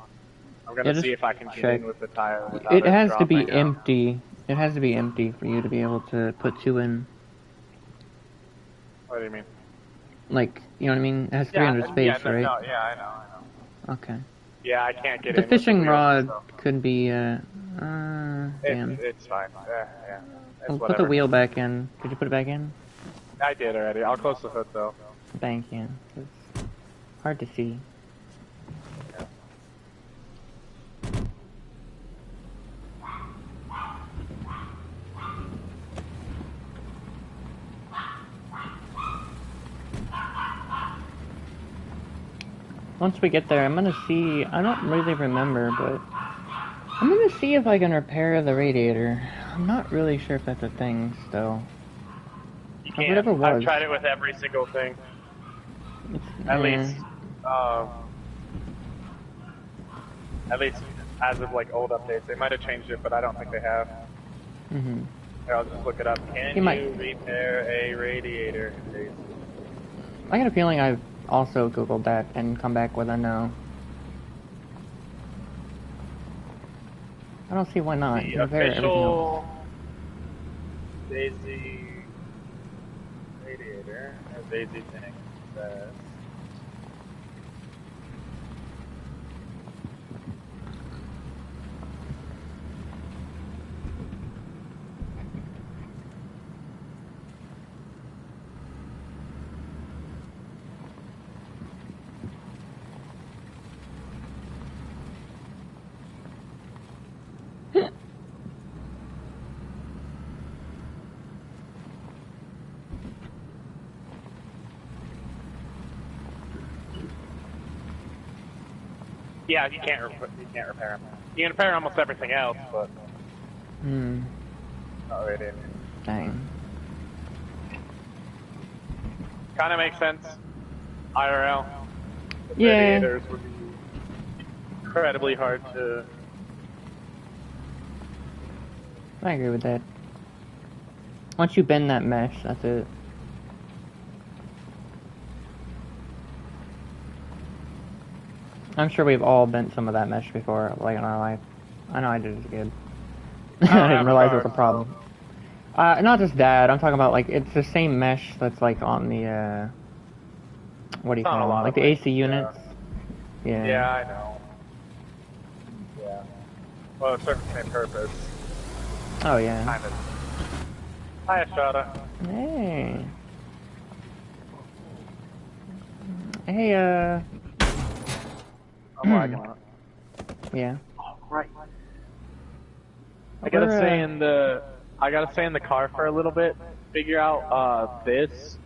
I'm gonna see if I can get in with the tire. It has to be empty. It has to be empty for you to be able to put two in. What do you mean? Like, you know what I mean? It has 300 space, right? No, yeah, I know. Okay. Yeah, I can't get the in. The fishing rod so. Could be, damn. It's fine. Yeah. I'll put the wheel back in. Did you put it back in? I did already. I'll close the hood though. Thank you. It's hard to see. Yeah. Once we get there, I'm gonna see. I don't really remember, but I'm gonna see if I can repair the radiator. I'm not really sure if that's a thing still. You can't. Whatever was. I've tried it with every single thing. At least as of like old updates, they might have changed it, but I don't think they have. Mhm. Here, I'll just look it up. Can you repair a radiator? I got a feeling I've also Googled that and come back with a no. I don't see why not. The official DayZ radiator, DayZ thing says. Yeah, you can't repair them. You can repair almost everything else, but not radiator. Dang. Kind of makes sense. IRL. The Yeah. radiators would be incredibly hard to. I agree with that. Once you bend that mesh, that's it. I'm sure we've all bent some of that mesh before, like in our life. I know I did as a kid. I didn't realize it was a problem. Not just that, I'm talking about like, it's the same mesh that's like on the, what do you call them? Like the AC units? Yeah. Yeah, I know. Yeah. Well, it serves the same purpose. Oh yeah. Kind of. Hi, Estrada. Hey. Hey, I'm lagging on it. Yeah. Oh, right. I gotta stay in the car for a little bit, figure out, this.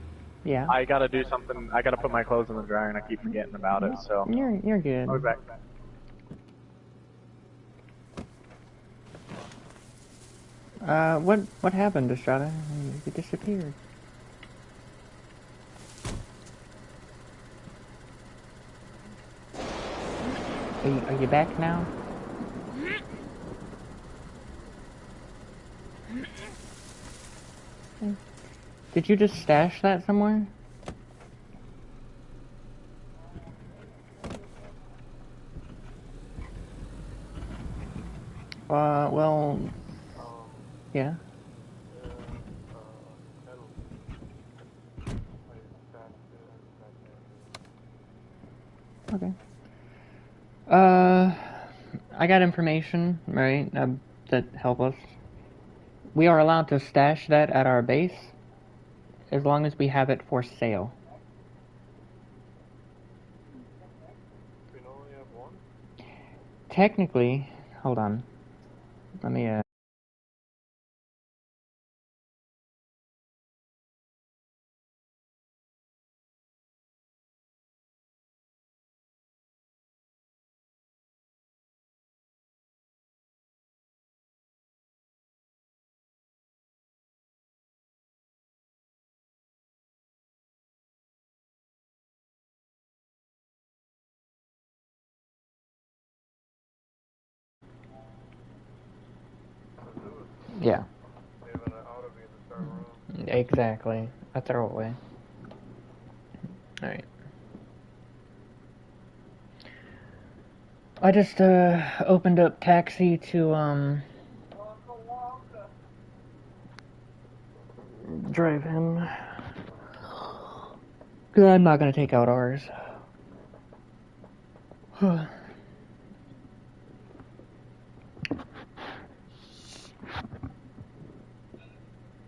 Yeah. I gotta do something, I gotta put my clothes in the dryer and I keep forgetting about it, so. You're good. I'll be back. What happened, Estrada? You disappeared. Are you back now? Did you just stash that somewhere? Well, yeah. Okay. I got information, right, that help us. We are allowed to stash that at our base as long as we have it for sale. We only have one? Technically, hold on. Let me, yeah. Exactly. I throw it away. Alright. I just, opened up taxi to, drive him. Cause I'm not gonna take out ours.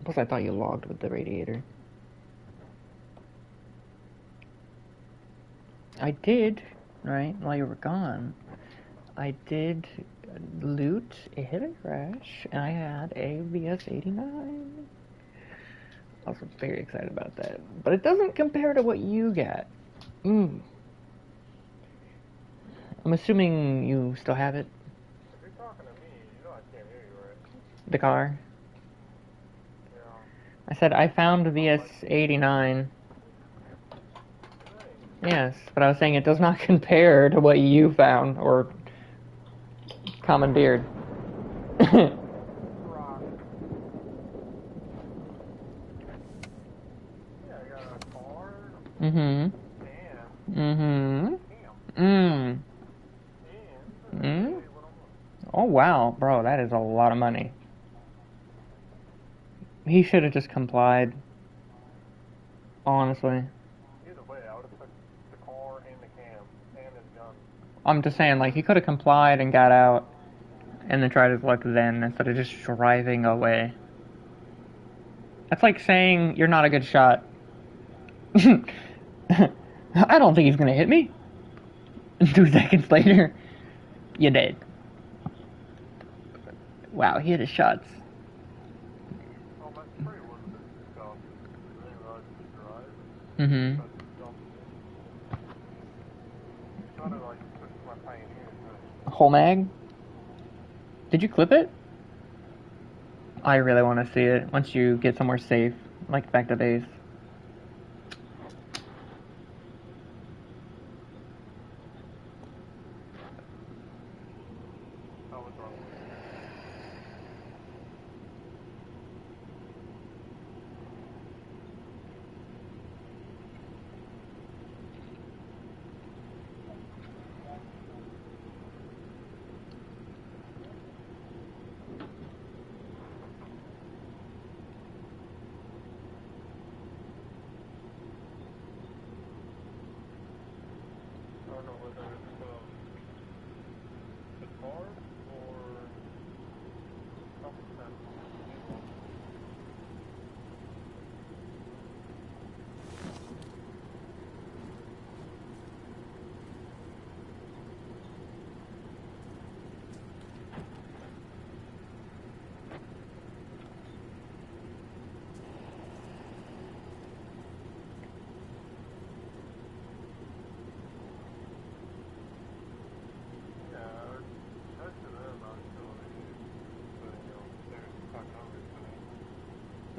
Plus I thought you logged with the radiator. I did, right, while you were gone. I did loot a hidden crash, and I had a VS-89. I was very excited about that. But it doesn't compare to what you got. I'm assuming you still have it? If you're talking to me, you know I can't hear you, right? The car? Yeah. I said I found the VS-89. Yes, but I was saying it does not compare to what you found, or commandeered. Oh wow, bro, that is a lot of money. He should have just complied. Honestly. Either way, I would have took the car and the cam and his gun. I'm just saying, like, he could have complied and got out, and then tried his luck then, instead of just driving away. That's like saying you're not a good shot. I don't think he's gonna hit me. 2 seconds later, you're dead. Wow, he hit his shots. Oh, my spray was a bit stuff. I didn't realize it was dry. Mm-hmm. Kind of like my Pioneer. Whole mag? Did you clip it? I really want to see it once you get somewhere safe, like back to base.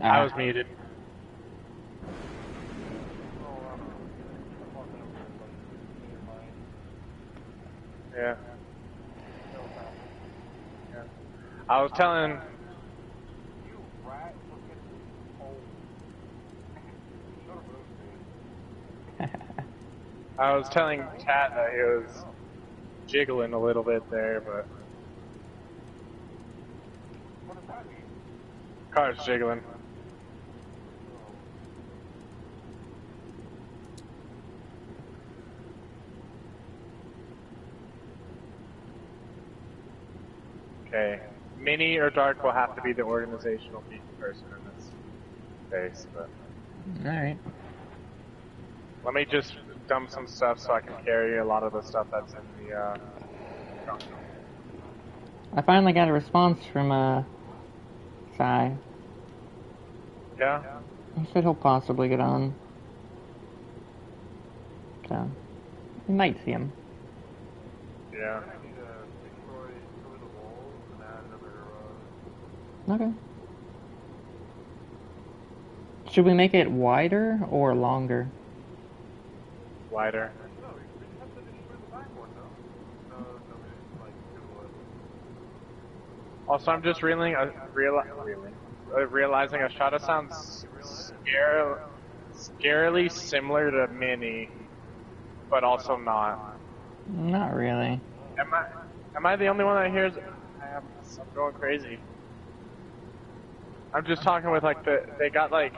I was muted. Yeah. I was telling. I was telling Kat that he was jiggling a little bit there, but car's jiggling. Okay. Mini or Dark will have to be the organizational person in this case, but... Alright. Let me just dump some stuff so I can carry a lot of the stuff that's in the, trunk. I finally got a response from, Sai. Yeah? He said he'll possibly get on. So, we might see him. Yeah. Okay. Should we make it wider or longer? Wider. Also, I'm just realizing I shot a sound scarily similar to Mini, but also not. Not really. Am I the only one that hears? I'm going crazy. I'm just talking with like they got like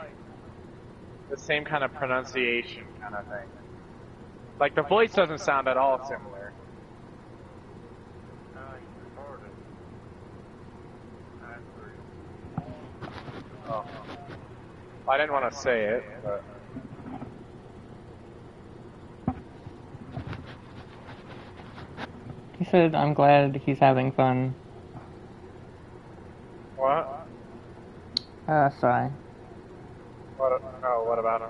the same kind of pronunciation kind of thing. Like the voice doesn't sound at all similar. Oh. I didn't want to say it, but... He said, I'm glad he's having fun. What? Sai. What about him?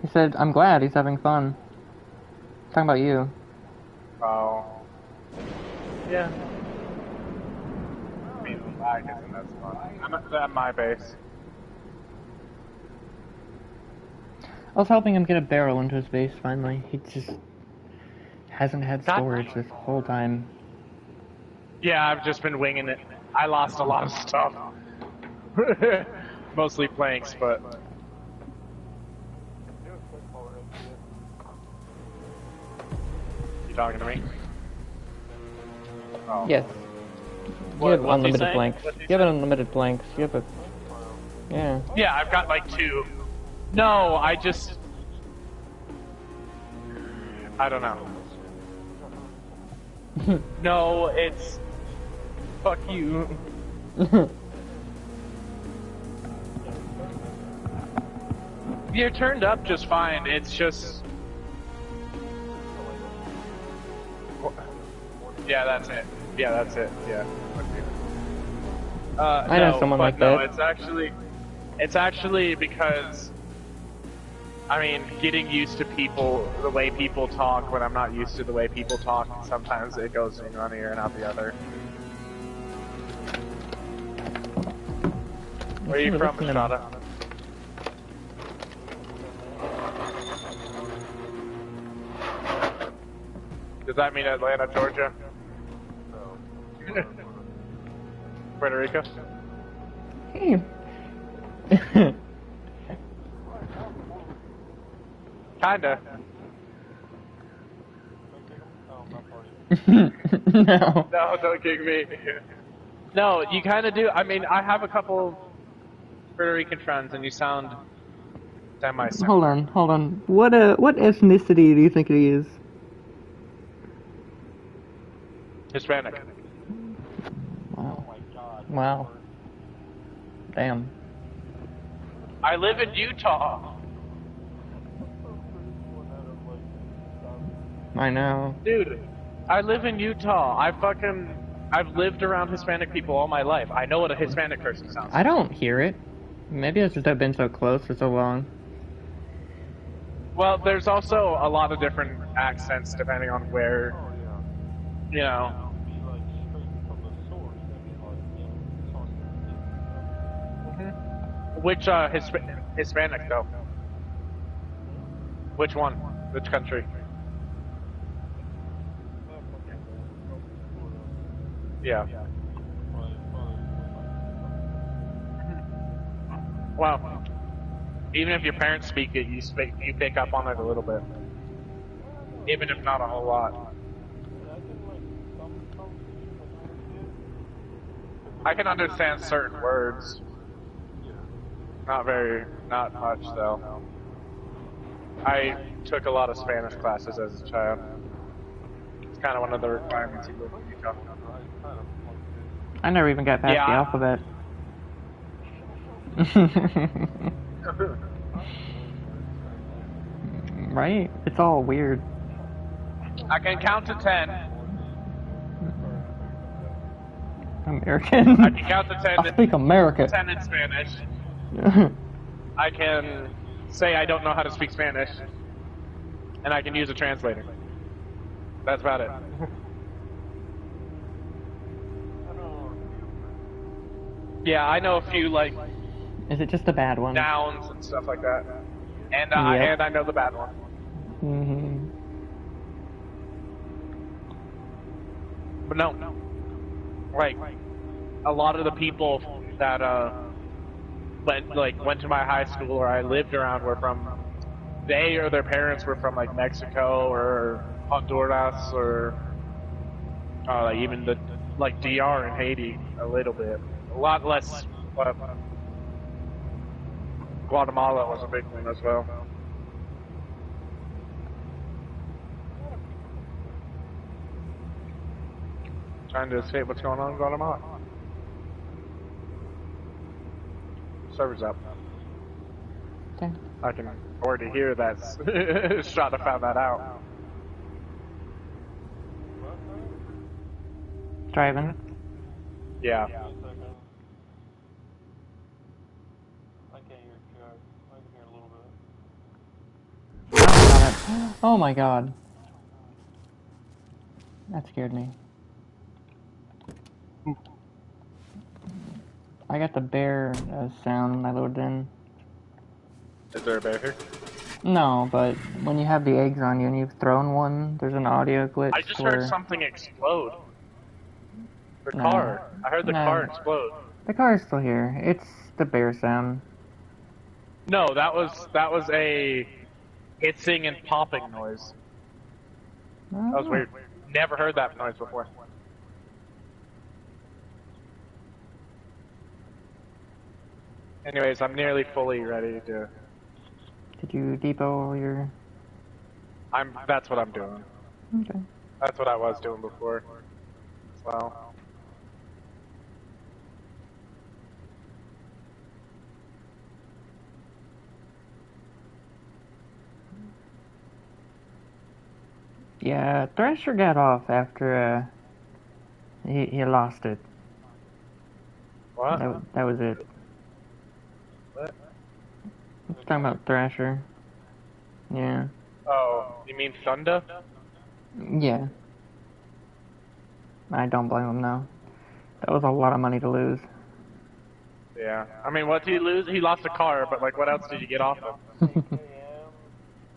He said, I'm glad he's having fun. Talking about you. Oh. Yeah. I mean, I guess that's fun. I'm at my base. I was helping him get a barrel into his base finally. He just hasn't had storage this whole time. Yeah, I've just been winging it. I lost a lot of stuff. Mostly planks, but... You talking to me? Oh. Yes. You have unlimited blanks. You have unlimited blanks. You have a... Yeah. Yeah, I've got like 2. No, I just... I don't know. No, it's... Fuck you. You're turned up just fine, it's just... Yeah, that's it. Yeah, that's it. Yeah. I know someone like that. No, it's actually because, I mean, getting used to people, the way people talk when I'm not used to the way people talk, sometimes it goes in one ear and out the other. Where are you from, Estrada? Does that mean Atlanta, Georgia? No. Puerto Rico? Hey. Kinda. No. No, don't kick me. No, you kinda do. I mean, I have a couple Puerto Rican friends and you sound semi-similar. Hold on. What ethnicity do you think he is? Hispanic. Wow. Wow. Damn. I live in Utah. I know. Dude, I live in Utah. I've lived around Hispanic people all my life. I know what a Hispanic person sounds like. I don't hear it. Maybe it's just I've been so close for so long. Well, there's also a lot of different accents depending on where, you know. Which Hispanic though? Which one? Which country? Yeah. Well, even if your parents speak it, you pick up on it a little bit, even if not a whole lot. I can understand certain words. Not much though. I took a lot of Spanish classes as a child. It's kind of one of the requirements you live in Utah. I never even got past the alphabet. Right? It's all weird. I can count to 10. American. I can count to 10. I speak American. 10 in Spanish. I can say I don't know how to speak Spanish, and I can use a translator. That's about it. Yeah, I know a few like. Is it just the bad one? Nouns and stuff like that, and I know the bad one. Mm-hmm. But no, like a lot of the people that went to my high school or I lived around were from, they or their parents were from like Mexico or Honduras or even the like DR and Haiti a little bit, a lot less. But Guatemala was a big one as well. Trying to escape what's going on in Guatemala. Server's up. Okay. I can already hear that Strata found that out. Driving. Yeah. Oh my god. That scared me. I got the bear sound when I loaded in. Is there a bear here? No, but when you have the eggs on you and you've thrown one, there's an audio glitch. I just heard something explode. The car. I heard the car explode. The car's still here. It's the bear sound. No, that was a hissing and popping noise. Oh. That was weird. Never heard that noise before. Anyways, I'm nearly fully ready to... Did you depot your... That's what I'm doing. Okay. That's what I was doing before. Well... Yeah, Thrasher got off after he lost it. What? That was it. What? I'm talking about Thrasher. Yeah. Oh, you mean Thunder? Yeah. I don't blame him now. That was a lot of money to lose. Yeah. I mean, what did he lose? He lost a car, but like, what else did you get off of?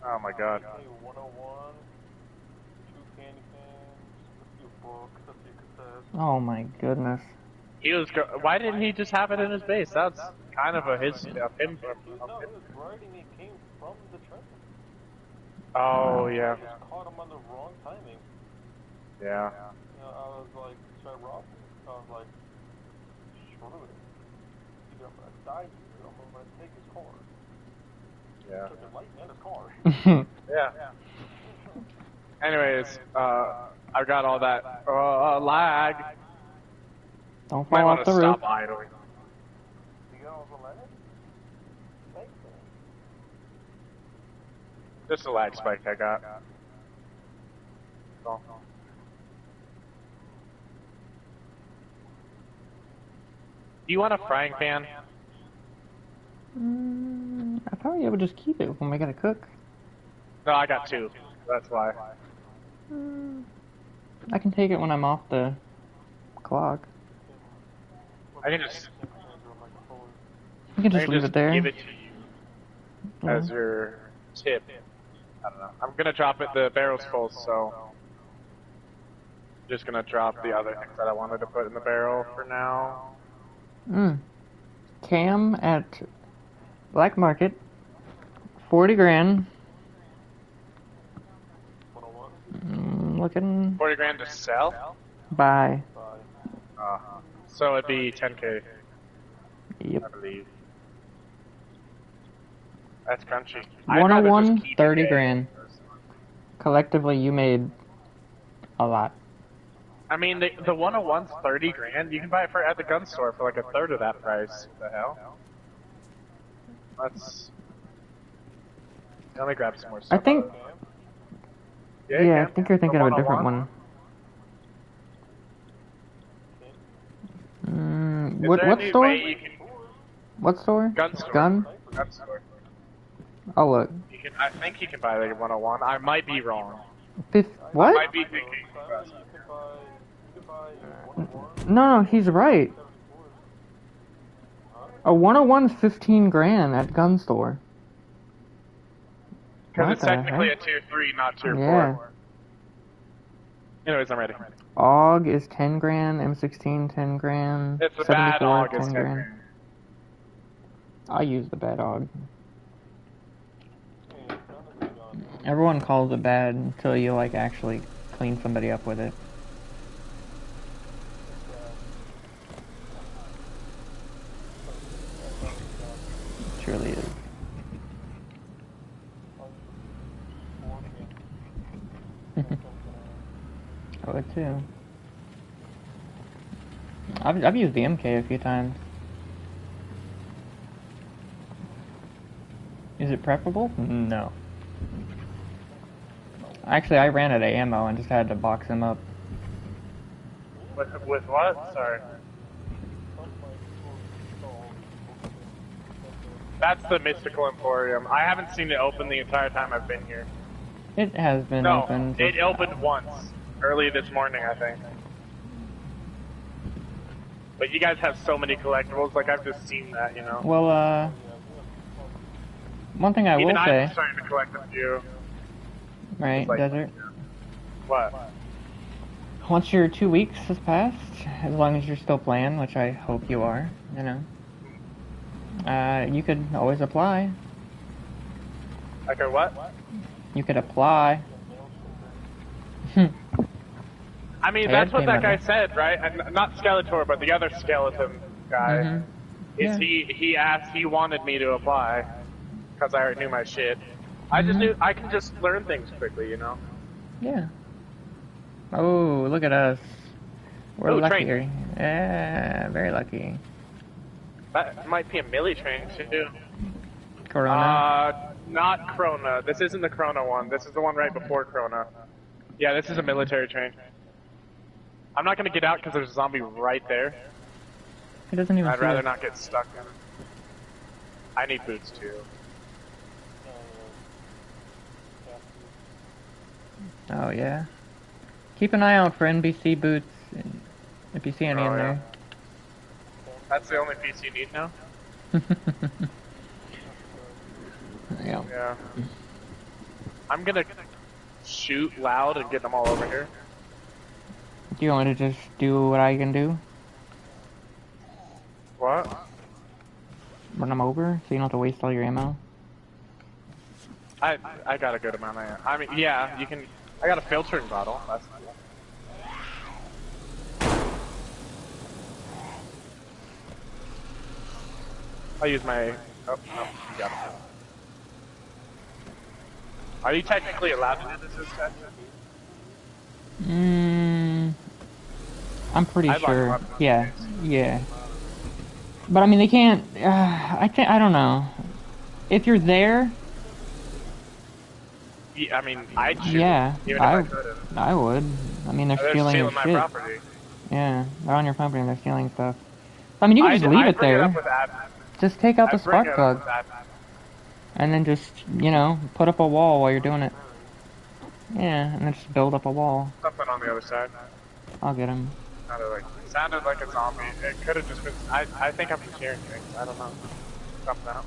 Oh my god. Oh my goodness. He was. Why didn't he just have it in his base? That's kind of a him. Oh yeah. Caught him on the wrong timing. Yeah. You know, I was like, should I rob him? I was like, screw it. Either I'm gonna die here, or I'm gonna take his car. Yeah. Took his light and his car. Yeah. Anyways, I got all that lag. Don't Might fall want off to the roof. stop idling. You got all the lag? Thanks, man. Just a lag spike I got. So. Do you want a frying pan? I thought you would just keep it when we gotta cook. No, I got two. That's why. I can take it when I'm off the clock. I can just. You can just leave it there. Give it to you as your tip. I don't know. I'm gonna drop it. The barrel's full, so just gonna drop the other things that I wanted to put in the barrel for now. Cam at Black Market, 40 grand. Looking. 40 grand to sell? Buy. So it'd be 10K. Yep. I believe. That's crunchy. 101, 30 grand. Collectively, you made a lot. I mean, the 101's 30 grand. You can buy it for at the gun store for like a third of that price. What the hell? Let's. Let me grab some more stuff. I think. Yeah, I think you're thinking of a different one. What store? What store? Gun store. Gun? Gun store. Oh, look. I think you can buy like 101. I might be wrong. What? I might be thinking. No, he's right. A 101's 15 grand at gun store. Because it's technically a tier 3, not tier 4. Anyways, I'm ready. AUG is 10 grand, M16 10 grand, It's the 74 bad AUG 10 is 10 grand. grand. I use the bad AUG. Everyone calls it bad until you like actually clean somebody up with it. It surely is. I would too. I've used the MK a few times. Is it preferable? No. Actually, I ran out of ammo and just had to box him up. With what? Sorry. That's the Mystical Emporium. I haven't seen it open the entire time I've been here. It has been opened. It opened once. Early this morning, I think. But you guys have so many collectibles, like I've just seen that, you know? Well, one thing I will Even say... I'm starting to collect a few. Right, like, Desert? What? Once your 2 weeks has passed, as long as you're still playing, which I hope you are, you know, you could always apply. I could what? You could apply. I mean, that's what that guy said, right? And not Skeletor, but the other skeleton guy. Yeah. He asked, he wanted me to apply, because I already knew my shit. I just knew, I can just learn things quickly, you know? Yeah. Oh, look at us. We're lucky. Train. Yeah, very lucky. That might be a melee train, too. Corona? Not Krona. This isn't the Krona one. This is the one right before Krona. Yeah, this is a military train. I'm not gonna get out because there's a zombie right there. He doesn't even I'd see rather us. not get stuck in it. I need boots, too. Oh, yeah. Keep an eye out for NBC boots, if you see any in there. That's the only piece you need now? Yeah. I'm gonna shoot loud and get them all over here. Do you want me to just do what I can do? What? Run them over, so you don't have to waste all your ammo? I got a good amount of ammo. I mean, yeah, you can... I got a filtering bottle. That's cool. I'll use my... Oh, no, you got it. Are you technically allowed to do this extension? I'm pretty sure. Yeah, yeah. But I mean, they can't. I don't know. If you're there. Yeah, I mean, I'd shoot. Yeah, even if I couldn't. I would. I mean, they're stealing your my shit. property. Yeah, they're on your property and they're stealing stuff. I mean, you can just leave it there. Just take out the spark plug. And then just, you know, put up a wall while you're doing it. Yeah, and then just build up a wall. Something on the other side. I'll get him. Sounded like a zombie. It could have just been... I think I'm just hearing things. I don't know. Jumping out.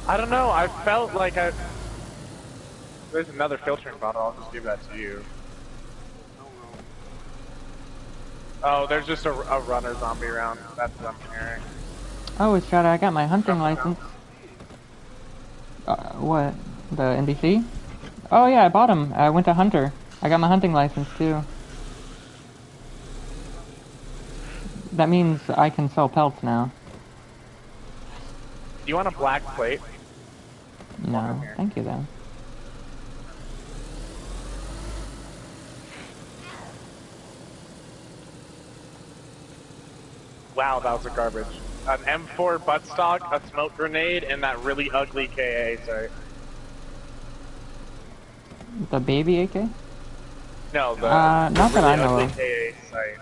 I don't know, I felt like there's another filtering bottle, I'll just give that to you. Oh, there's just a runner zombie around, that's what I'm hearing. Oh, it's Shadow, I got my hunting license. What? The NBC? Oh yeah, I bought him. I went to Hunter. I got my hunting license too. That means I can sell pelts now. Do you want a black plate? No, thank you though. Wow, that was a garbage. An M4 buttstock, a smoke grenade, and that really ugly KA sight. The baby AK? No, the not really that I know ugly of. KA sight.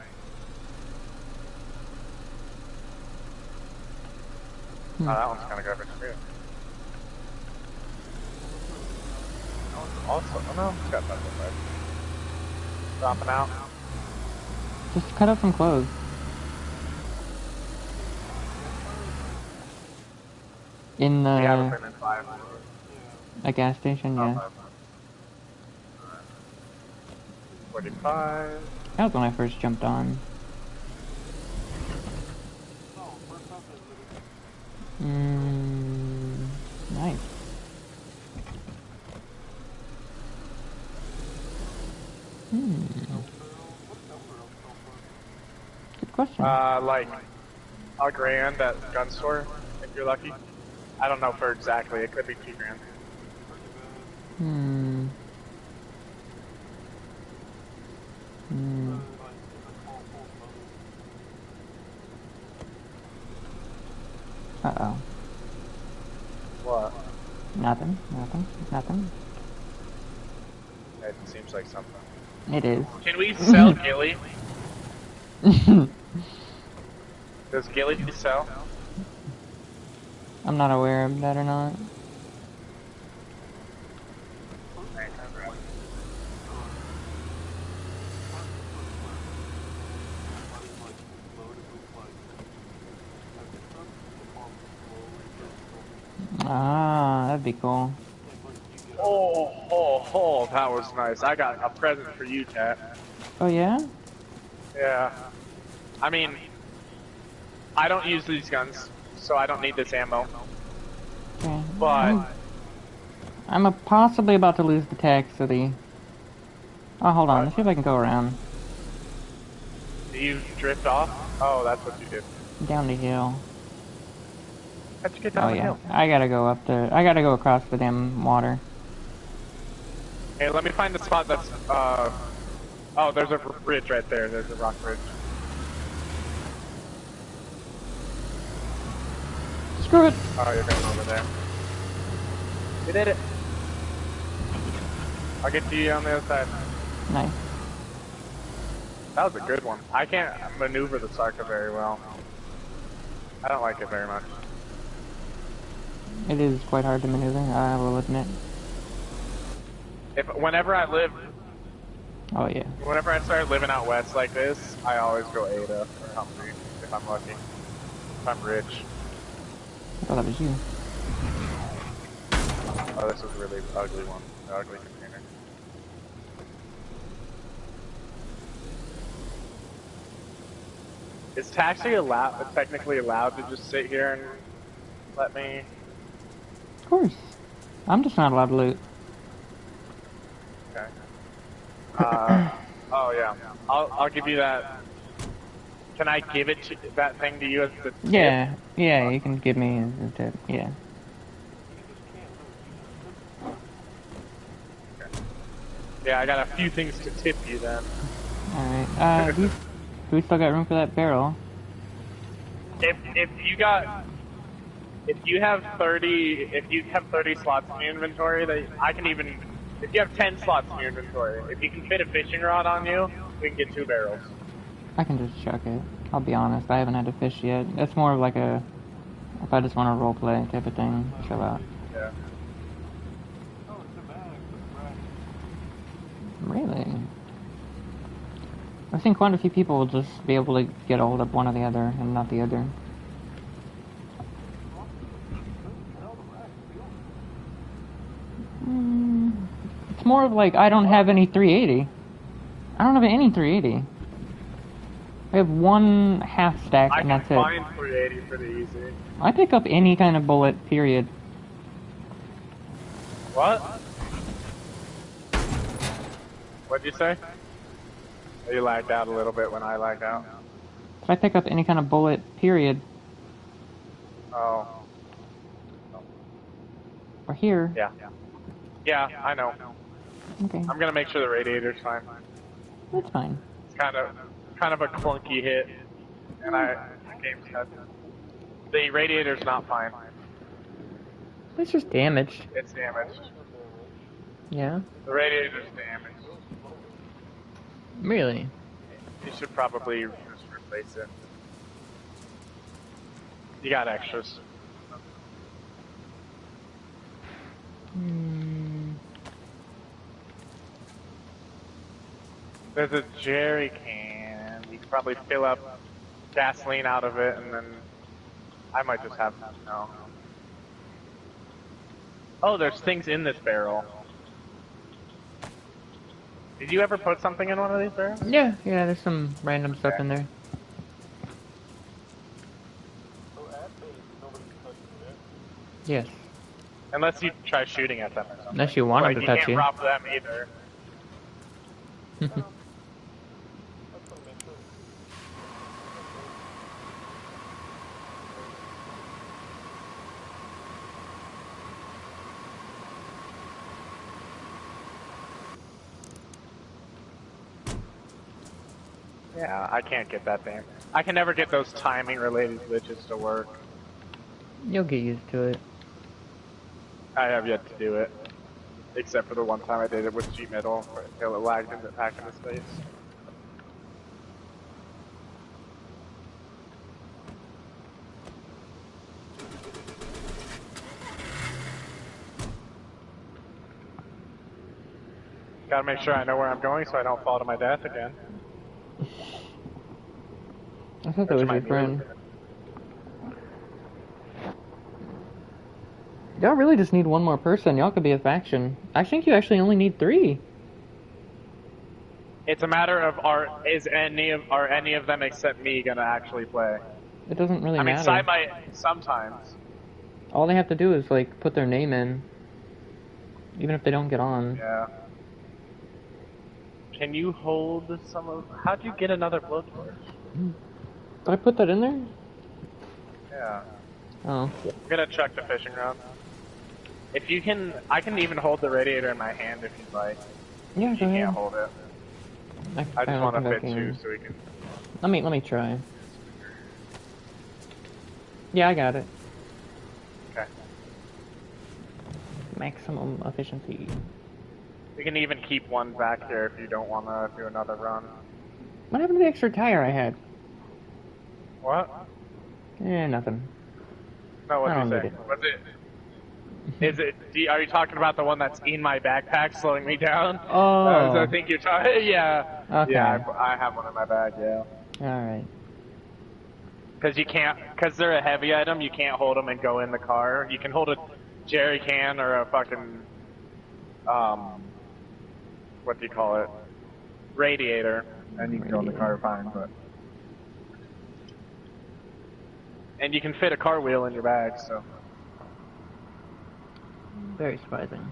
Oh, that one's kind of garbage too. That one's also, oh no, it's got that one. Dropping out. Just cut up some clothes. In the a gas station, yeah. 45. That was when I first jumped on. Nice. Good question. Like a grand at gun store, if you're lucky. I don't know for exactly, it could be $2 grand. Uh-oh. What? Nothing. It seems like something. It is. Can we sell Gilly? Does Gilly sell? I'm not aware of that or not. Ah, that'd be cool. Oh, that was nice. I got a present for you, Tat. Oh, yeah? Yeah. I mean, I don't use these guns, so I don't need this ammo. Okay. But I'm possibly about to lose the tag city. Oh, hold on. Let's see if I can go around. do you drift off? Oh, that's what you did. Down the hill. How'd you get down the hill? I gotta go up the... I gotta go across the damn water. Hey, let me find the spot that's, oh, there's a bridge right there. There's a rock bridge. Screw it! Oh, you're going over there. You did it! I'll get to you on the other side. Nice. That was a good one. I can't maneuver the Sarka very well. I don't like it very much. It is quite hard to maneuver, I will admit. Whenever I Oh, yeah. Whenever I start living out west like this, I always go Ada or Humphrey, if I'm lucky. If I'm rich. I thought that was you. Oh, this was a really ugly one. An ugly container. Is taxi technically allowed to just sit here and let me? Of course. I'm just not allowed to loot. Okay. Oh yeah. I'll give you that. Can I give it that thing to you as the tip? Yeah, yeah, you can give me a tip, yeah. Okay. Yeah, I got a few things to tip you then. Alright, do we still got room for that barrel? If you have 30 slots in your inventory, I can even. If you have 10 slots in your inventory, if you can fit a fishing rod on you, we can get 2 barrels. I can just chuck it. I'll be honest, I haven't had to fish yet. It's more of like a, if I just want to roleplay type of thing, chill out. Yeah. Really? I think quite a few people will just be able to get a hold of one or the other, and not the other. It's more of like, I don't have any 380. I don't have any 380. I have one half stack, and that's it. I can find 380 pretty easy. I pick up any kind of bullet, period. What? What'd you say? You lagged out a little bit when I lagged out. I pick up any kind of bullet, period. Oh. Or here. Yeah. Yeah, I know. Okay. I'm gonna make sure the radiator's fine. That's fine. It's kind of a clunky hit, and the game said the radiator's not fine. It's just damaged. It's damaged. Yeah? The radiator's damaged. Really? You should probably just replace it. You got extras. There's a jerry can. You can probably fill up gasoline out of it, and then I might just have no. Oh, there's things in this barrel. Did you ever put something in one of these barrels? Yeah, there's some random stuff in there. Yes. Unless you try shooting at them or something. Unless you want them to touch you. You can't rob them either. Yeah, I can't get that thing. I can never get those timing related glitches to work. You'll get used to it. I have yet to do it. Except for the one time I did it with G-Metal, until it lagged into back into space. Gotta make sure I know where I'm going so I don't fall to my death again. I thought that was your friend. Y'all really just need one more person. Y'all could be a faction. I think you actually only need 3. It's a matter of are any of them except me gonna actually play? It doesn't really matter. I mean, might sometimes. All they have to do is like put their name in, even if they don't get on. Yeah. Can you hold some of? How'd you get another blowtorch? Did I put that in there? Yeah. Oh. I'm gonna check the fishing rod. If you can, I can even hold the radiator in my hand if you'd like. Yeah, you can't hold it. I just want to fit two so we can. Let me try. Yeah, I got it. Okay. Maximum efficiency. You can even keep one back here if you don't want to do another run. What happened to the extra tire I had? What? Nothing. No, what did you say? What's it? Is it? Are you talking about the one that's in my backpack, slowing me down? Oh. I think you're talking. Yeah. Okay. Yeah, I have one in my bag. Yeah. All right. Because they're a heavy item, you can't hold them and go in the car. You can hold a jerry can or a fucking what do you call it? Radiator, and you can go in the car fine, but. And you can fit a car wheel in your bag, so. Very surprising.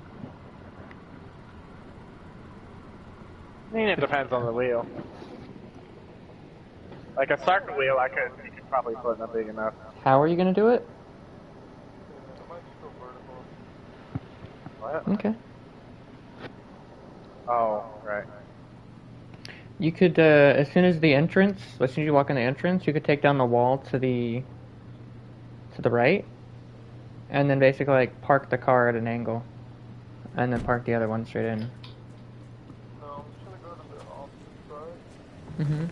I mean, it depends on the wheel. Like a circle wheel, you could probably put in a big enough. How are you gonna do it? What? Okay. Oh, right. You could, as soon as you walk in the entrance, you could take down the wall to the right, and then basically like park the car at an angle, and then park the other one straight in. No, I'm just gonna go to the opposite side. Mm-hmm.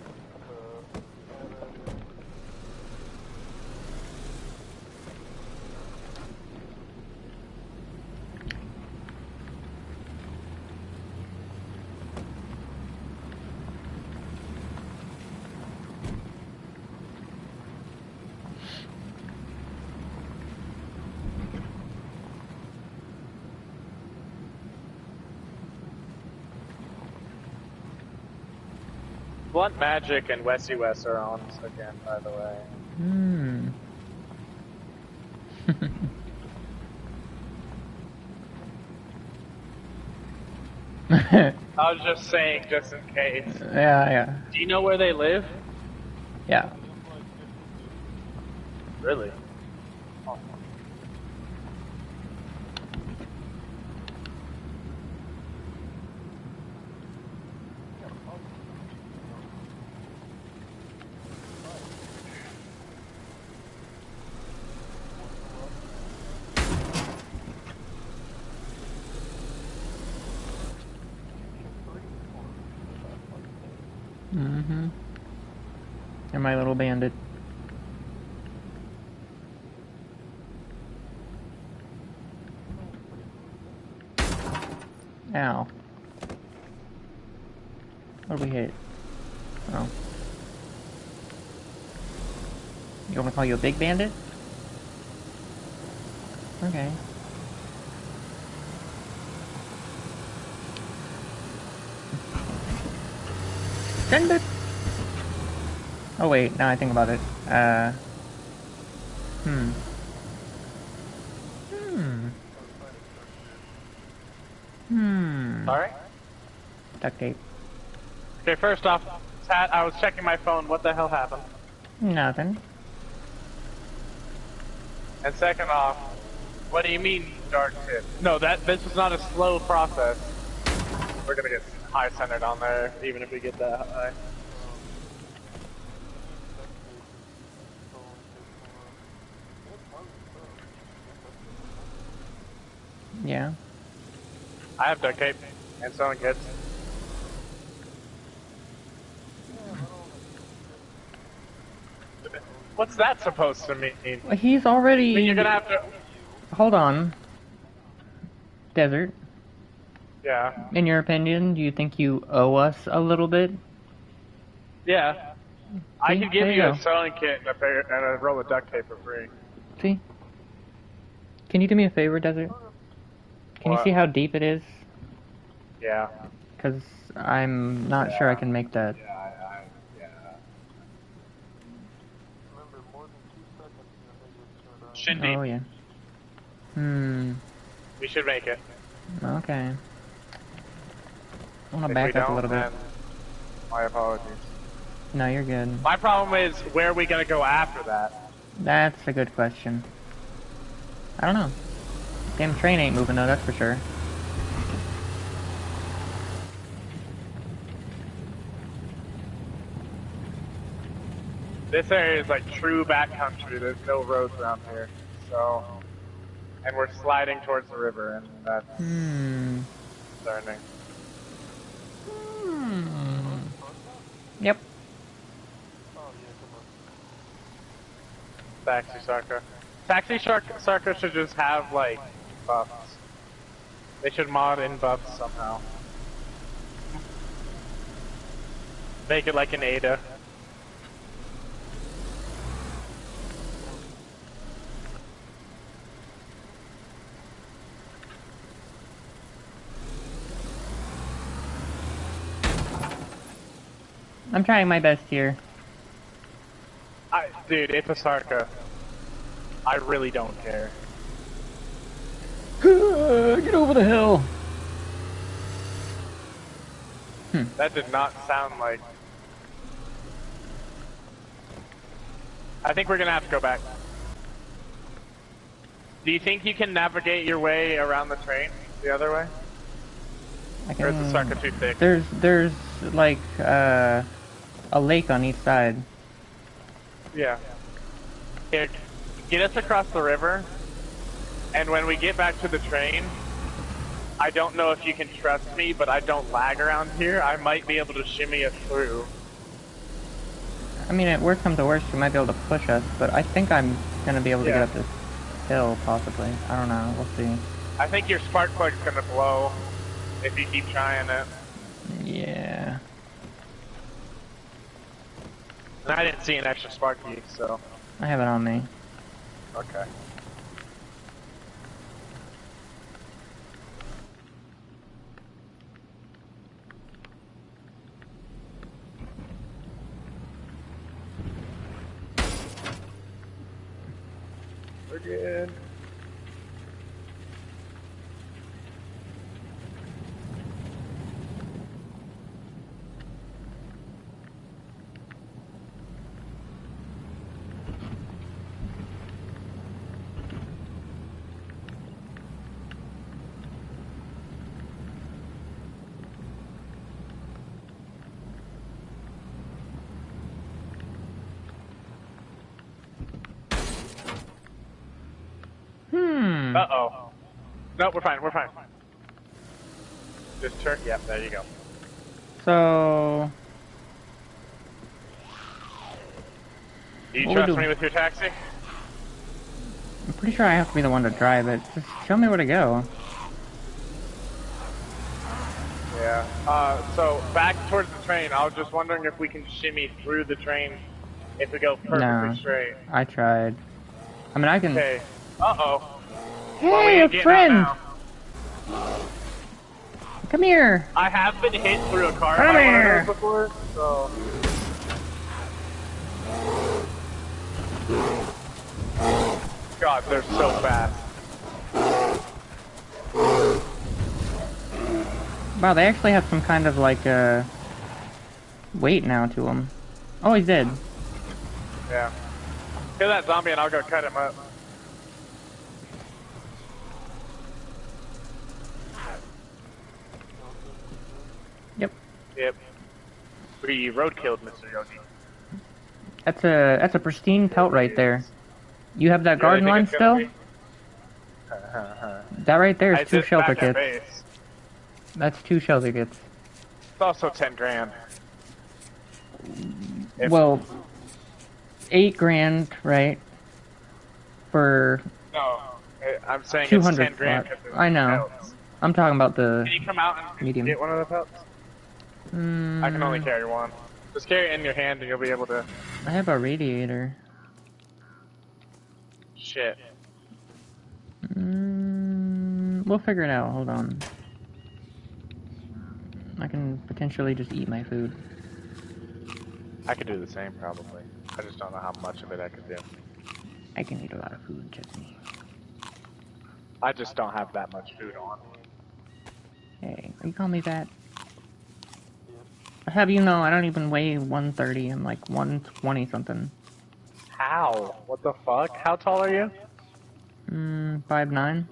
Blunt Magic and Westy West are on again, by the way. Hmm. I was just saying, just in case. Yeah. Do you know where they live? Yeah. Really? Mm-hmm. You're my little bandit. Ow. What did we hit? Oh. You want me to call you a big bandit? Okay. Send it! Oh wait, now I think about it. Sorry? Duct tape. Okay, first off, Pat, I was checking my phone. What the hell happened? Nothing. And second off, what do you mean dark tip? No, this is not a slow process. We're gonna get high centered on there, even if we get that high. Yeah. I have duct tape, and someone gets. What's that supposed to mean? Well, he's already... I mean, you're gonna have to... Hold on. Desert. Yeah. In your opinion, do you think you owe us a little bit? Yeah. I can give there you you a go. sewing kit and a roll of duct tape for free. See? Can you do me a favor, Desert? Can you What? see how deep it is? Yeah. Because I'm not sure I can make that. Yeah. Remember, more than 2 seconds and then you're turned on. Should be. Oh, yeah. We should make it. Okay. I want to If we back up a don't, little bit. then my apologies. No, you're good. My problem is, where are we gonna go after that? That's a good question. I don't know. Damn train ain't moving though, that's for sure. This area is like true backcountry. There's no roads around here, so, and we're sliding towards the river, and that's concerning. Yep. Taxi Sarka. Taxi Sarka should just have like buffs. They should mod in buffs somehow. Make it like an Ada. I'm trying my best here. Dude, it's a Sarka. I really don't care. Get over the hill! That did not sound like... I think we're gonna have to go back. Do you think you can navigate your way around the train the other way? Or is the Sarka too thick? There's like a lake on each side. Yeah. Here, get us across the river, and when we get back to the train, I don't know if you can trust me, but I don't lag around here. I might be able to shimmy us through. I mean, at worst comes to worst, you might be able to push us, but I think I'm gonna be able to get up this hill, possibly. I don't know, we'll see. I think your spark plug's gonna blow if you keep trying it. Yeah. And I didn't see an extra spark key, so... I have it on me. Okay. We're good. Uh-oh. No, we're fine, we're fine. Just turn, yep, there you go. So... Do you trust me with your taxi? I'm pretty sure I have to be the one to drive it. Just show me where to go. Yeah. So, back towards the train, I was just wondering if we can shimmy through the train if we go perfectly straight. I tried. I mean, I can... Okay. Uh-oh. Hey, a friend! Come here! I have been hit through a car Come by one here. of those before, so... God, they're so fast. Wow, they actually have some kind of, like, weight now to them. Oh, he's dead. Yeah. Kill that zombie and I'll go cut him up. Yep. We roadkilled Mr. Yogi. That's a pristine pelt right there. You have that garden line still? That right there is 2 shelter kits. That's 2 shelter kits. It's also 10 grand. Well, 8 grand, right? For... No, I'm saying 200 it's 10 grand. I know. Pelts. I'm talking about the Can you come out and medium. get one of the pelts? I can only carry one. Just carry it in your hand and you'll be able to... I have a radiator. Shit. We'll figure it out. Hold on. I can potentially just eat my food. I could do the same, probably. I just don't know how much of it I could do. I can eat a lot of food, Chesney. I just don't have that much food on. Hey, are you calling me that? I have you know, I don't even weigh 130. I'm like 120 something. How? What the fuck? How tall are you? 5'9".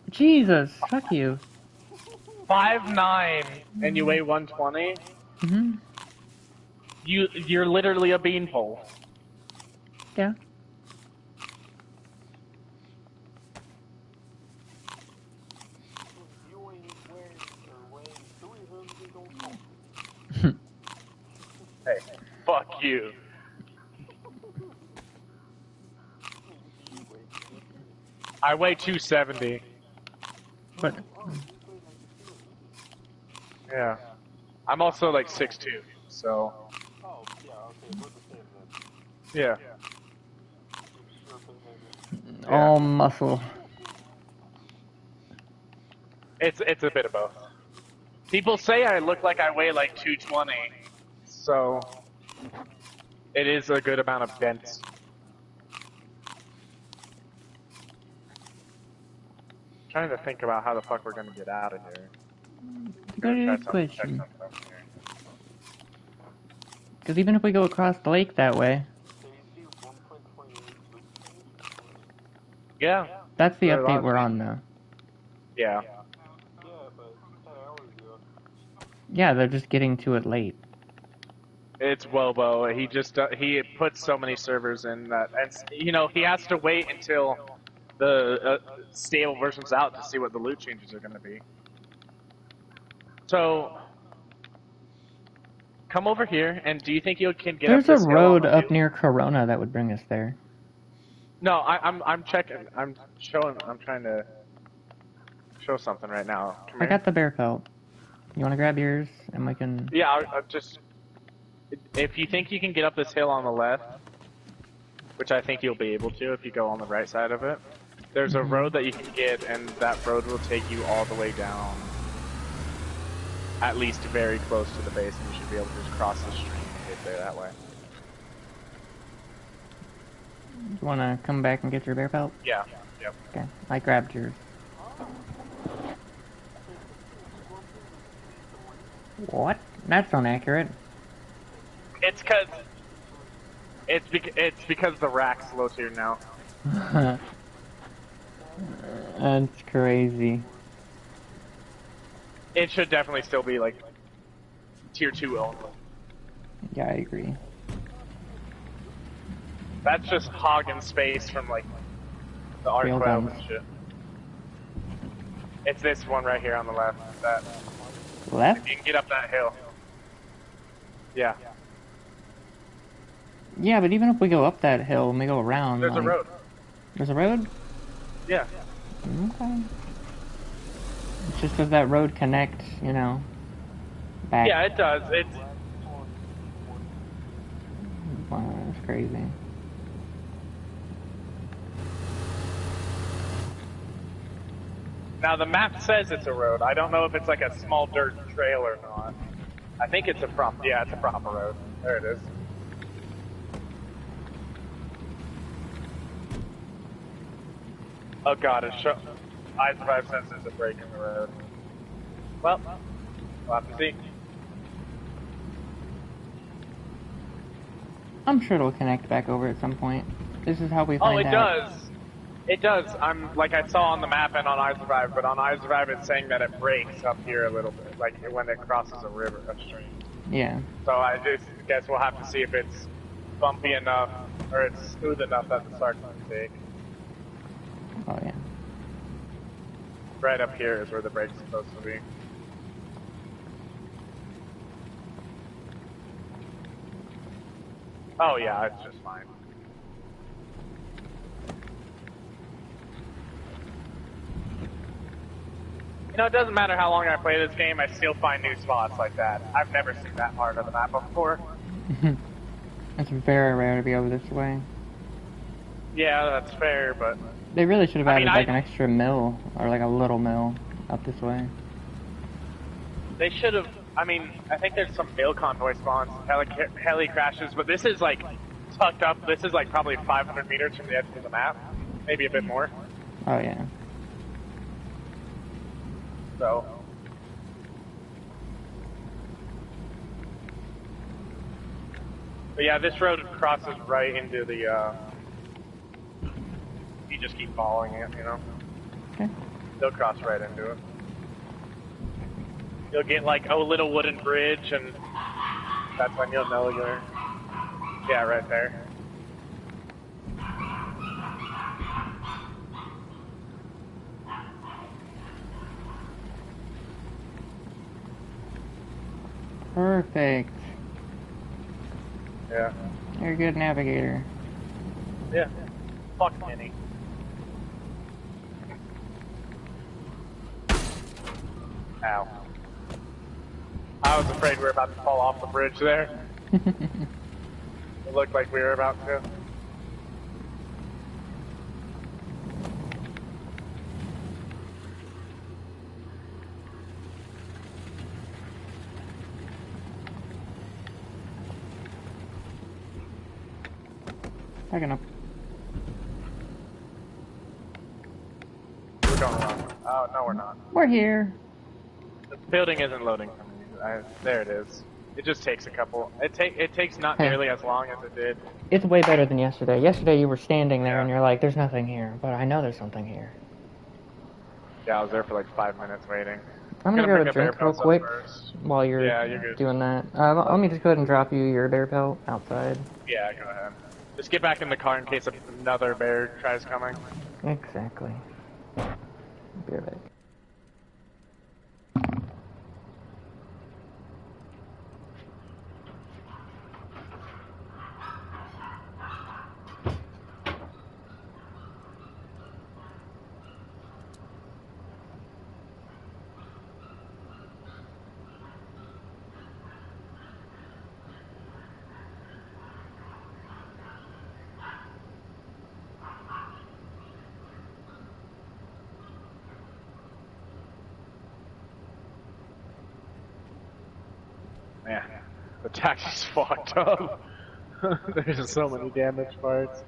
Jesus, fuck you. 5'9", and you weigh 120? Mm-hmm. You're literally a beanpole. Yeah. Hey, fuck you. I weigh 270. But yeah. I'm also like 6'2", so... Oh, yeah, okay, we're the same then. Yeah. all muscle. It's a bit of both. People say I look like I weigh like 220, so it is a good amount of dents. Trying to think about how the fuck we're gonna get out of here. Good question. Because even if we go across the lake that way, Yeah. that's the Very update we're on now. Yeah. Yeah, they're just getting to it late. It's Wobo. He just he puts so many servers in that, and you know he has to wait until the stable version's out to see what the loot changes are going to be. So come over here, and do you think you can get? There's up a this hill road on the up view? near Corona that would bring us there. No, I'm checking. I'm showing. I'm trying to show something right now. Come I here. got the bear pelt. You want to grab yours, and we can... Yeah, I'll just... If you think you can get up this hill on the left, which I think you'll be able to if you go on the right side of it, there's a road that you can get, and that road will take you all the way down, at least very close to the base, and you should be able to just cross the stream and get there that way. You wanna come back and get your bear pelt? Yeah. Yep. Okay, I grabbed yours. What? That's inaccurate. It's because the rack's low tier now. That's crazy. It should definitely still be like tier 2 only. Yeah, I agree. That's just hogging space from like the arc Real 12 guns. and shit. It's this one right here on the left. That Left? if you can get up that hill. Yeah. Yeah, but even if we go up that hill and we go around, There's like, a road. There's a road? Yeah. Okay. It's just does that road connect, you know, back? Yeah, it does. Wow, that's crazy. Now the map says it's a road. I don't know if it's like a small dirt trail or not. I think it's a proper. Yeah, it's a proper road. There it is. Oh god, it's I-5 says there's a break in the road. Well, we'll have to see. I'm sure it'll connect back over at some point. This is how we find out. Oh, it does. It does. I'm like I saw on the map and on I-5, but on I-5 it's saying that it breaks up here a little bit, like when it crosses a river, a stream. Yeah. So I just guess we'll have to see if it's bumpy enough or it's smooth enough that the start can take. Oh yeah. Right up here is where the brake's supposed to be. Oh yeah, it's just fine. You know, it doesn't matter how long I play this game, I still find new spots like that. I've never seen that part of the map before. It's very rare to be over this way. Yeah, that's fair, but... They really should have added like an extra mill, or like a little mill, up this way. They should have... I mean, I think there's some mill convoy spawns, heli crashes, but this is like tucked up. This is like probably 500 meters from the edge of the map. Maybe a bit more. Oh yeah. So... But yeah, this road crosses right into the, you just keep following it, you know? Okay. They'll cross right into it. You'll get like a little wooden bridge, and that's when you'll know you're... Yeah, right there. Perfect. Yeah. You're a good navigator. Yeah. Fuck Kenny. Ow. I was afraid we were about to fall off the bridge there. It looked like we were about to. Backing up. We're going wrong. Oh, no we're not. We're here. The building isn't loading for me. There it is. It just takes a couple. It takes not nearly as long as it did. It's way better than yesterday. Yesterday you were standing there and you're like, there's nothing here. But I know there's something here. Yeah, I was there for like 5 minutes waiting. I'm gonna grab a drink real quick while you're doing that. Let me just go ahead and drop you your bear pelt outside. Yeah, go ahead. Just get back in the car in case another bear tries coming. Exactly. Be right back. Yeah, the taxi's fucked up. There's so many damaged parts.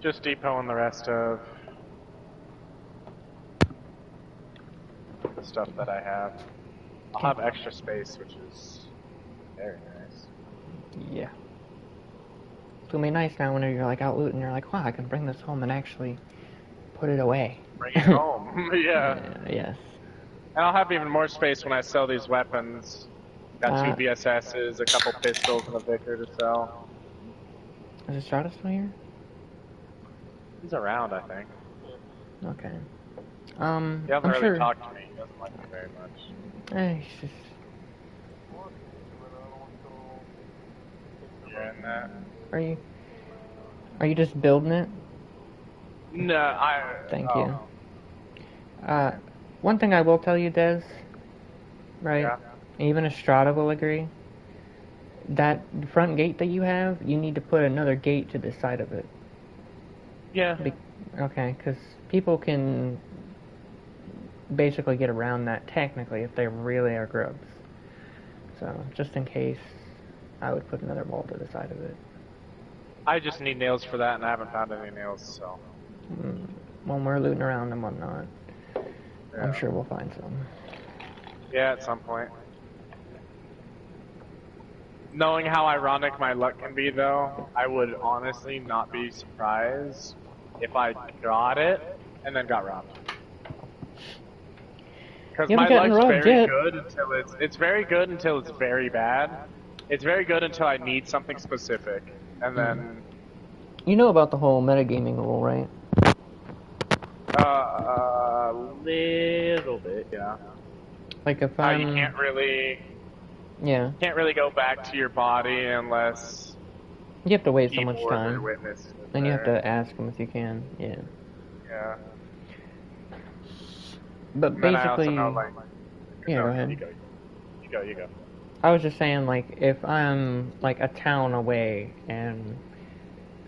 Just depoting the rest of the stuff that I have. I'll have extra space, which is very nice. Yeah. It's gonna be nice now when you're like out looting, you're like, wow, I can bring this home and actually put it away. Bring it home. Yeah. Yes. And I'll have even more space when I sell these weapons. Got 2 VSSs, a couple pistols, and a Vicar to sell. Is Estrada still here? He's around, I think. Okay. He hasn't I'm really sure. talked to me. He doesn't like me very much. He's just. You're in that. Are you just building it? No, Thank you. One thing I will tell you, Des, right? Yeah. Even Estrada will agree. That front gate that you have, you need to put another gate to the side of it. Yeah. Okay, because people can basically get around that technically if they really are grubs. So, just in case, I would put another wall to the side of it. I just need nails for that, and I haven't found any nails, so. When we're looting around and whatnot, Yeah. I'm sure we'll find some. Yeah, at some point. Knowing how ironic my luck can be, though, I would honestly not be surprised if I got it and then got robbed. Because my luck's very good until it's very good until it's very bad. It's very good until I need something specific, and then. You know about the whole metagaming rule, right? A little bit, yeah. Like if you can't really. Yeah. Can't really go back to your body unless. You have to wait so much time. Then you have there. to ask them if you can. Yeah. Yeah. But basically. Know, like, yeah, go ahead. You go. I was just saying, like, if I'm like a town away and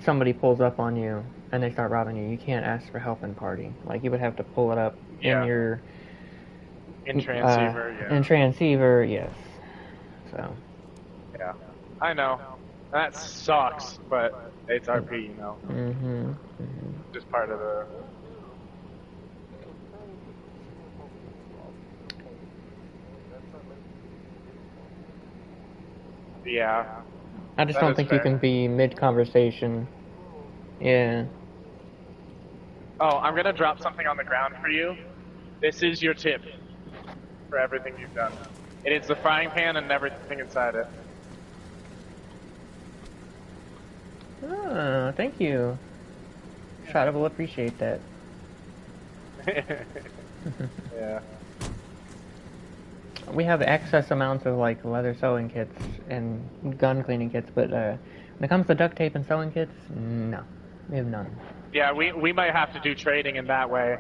somebody pulls up on you and they start robbing you, you can't ask for help in party. Like, you would have to pull it up in your. In transceiver, yeah. In transceiver, yes. So. Yeah. I know. That sucks, but it's RP, you know. Just part of the. Yeah. I just don't think you can be mid-conversation. Yeah. Oh, I'm gonna drop something on the ground for you. This is your tip for everything you've done. It is the frying pan and everything inside it. Oh, thank you. Shada will appreciate that. Yeah. We have excess amounts of like leather sewing kits and gun cleaning kits, but when it comes to duct tape and sewing kits, no, we have none. Yeah, we might have to do trading in that way,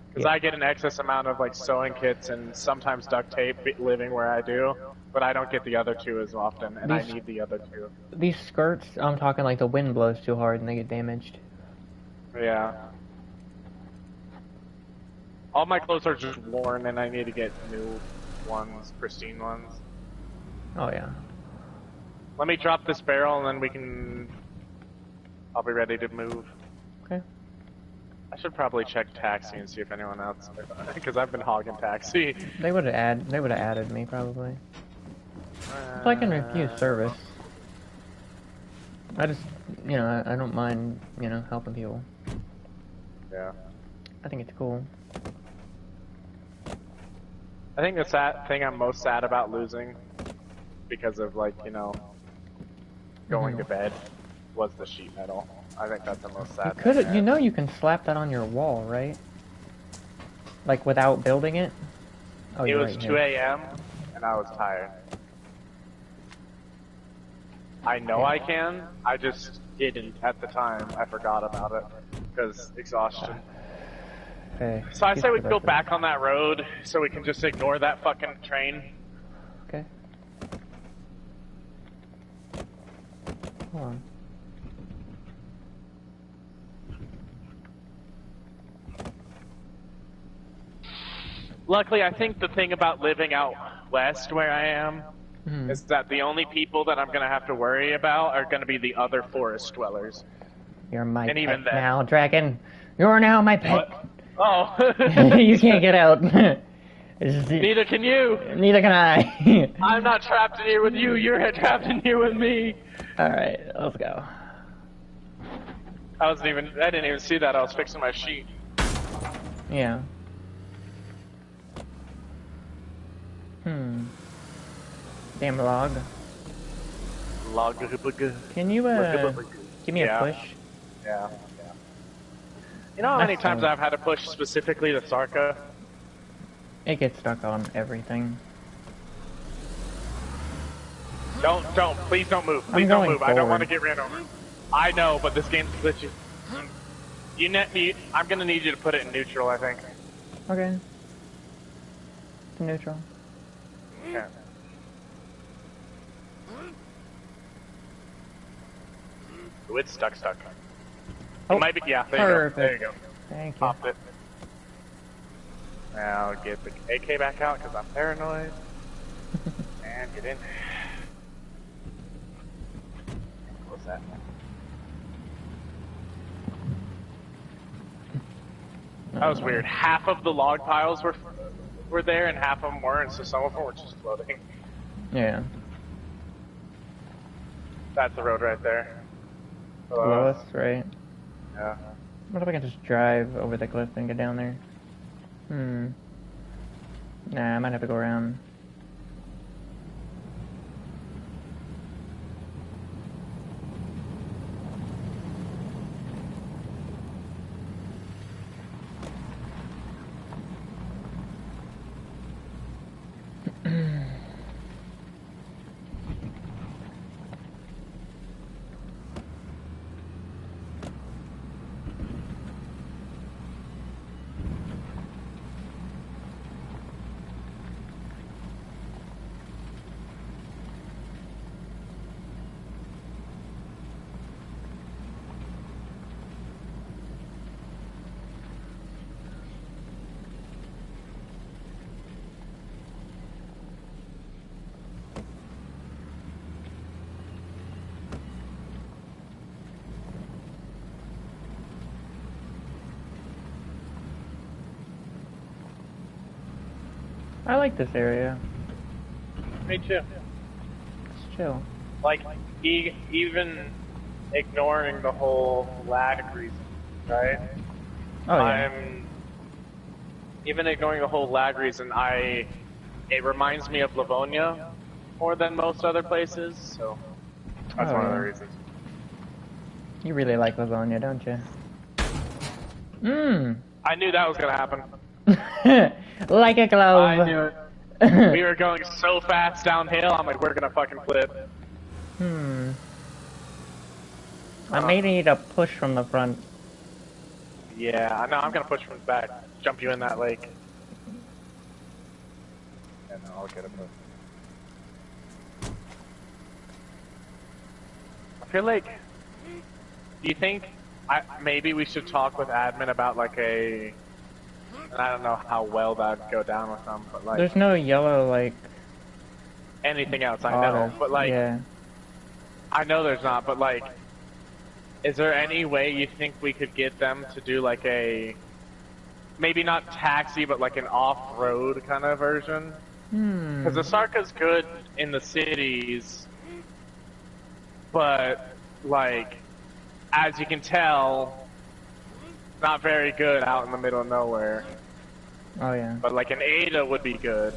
because I get an excess amount of like sewing kits and sometimes duct tape living where I do, but I don't get the other two as often, and I need the other two. These skirts, I'm talking like the wind blows too hard and they get damaged. Yeah. All my clothes are just worn, and I need to get new ones, pristine ones. Oh yeah. Let me drop this barrel, and then I'll be ready to move. Okay. I should probably check taxi and see if anyone else, because I've been hogging taxi. They would have added me probably. So I can refuse service. I just, I don't mind, helping people. Yeah. I think it's cool. I think the thing I'm most sad about losing, because of like, going to bed, was the sheet metal. I think that's the most sad thing. You can slap that on your wall, right? Like without building it? Oh, it was 2 a.m. and I was tired. I know I can, I just didn't at the time. I forgot about it, because exhaustion. Okay. So I say we go back on that road, so we can just ignore that fucking train. Okay. Hold on. Luckily, I think the thing about living out west where I am is that the only people that I'm going to have to worry about are going to be the other forest dwellers. You're my And even pet then. now, Dragon. You're now my pet. Oh. You can't get out. Neither can you. Neither can I. I'm not trapped in here with you. You're trapped in here with me. All right, let's go. I didn't even see that. I was fixing my sheet. Yeah. Damn log. Can you give me a push? Yeah. You know how many times I've had to push specifically to Sarka? It gets stuck on everything. Please don't move. Please don't move. I don't want to get ran over. I know, but this game's glitchy. I'm gonna need you to put it in neutral, I think. Okay. Neutral. Okay. Ooh, it's stuck. Oh, it might be, yeah, there perfect. you go. Thank you. Popped it. Now get the AK back out because I'm paranoid. And get in. What's that? That was weird. Half of the log piles were there and half of them weren't, so some of them were just floating. Yeah. That's the road right there. Lowest, right? Yeah. What if I can just drive over the cliff and get down there? Nah, I might have to go around. I like this area. Me too. It's chill. Like, even ignoring the whole lag reason, right? Oh yeah. Even ignoring the whole lag reason, it reminds me of Livonia more than most other places, so that's one of the reasons. You really like Livonia, don't you? I knew that was gonna happen. Like a glove. I knew it. We were going so fast downhill, I'm like, we're gonna fucking flip. I may need a push from the front. Yeah, I know, I'm gonna push from the back. Jump you in that lake. Yeah, no, I'll get a push. I feel like, do you think maybe we should talk with admin about like and I don't know how well that would go down with them, but like... There's no yellow, like... anything else, I know, but like... Yeah. I know there's not, but like... Is there any way you think we could get them to do like maybe not taxi, but like an off-road kind of version? Because the Sarka's good in the cities, but like, as you can tell, not very good out in the middle of nowhere. Oh yeah. But like an Ada would be good.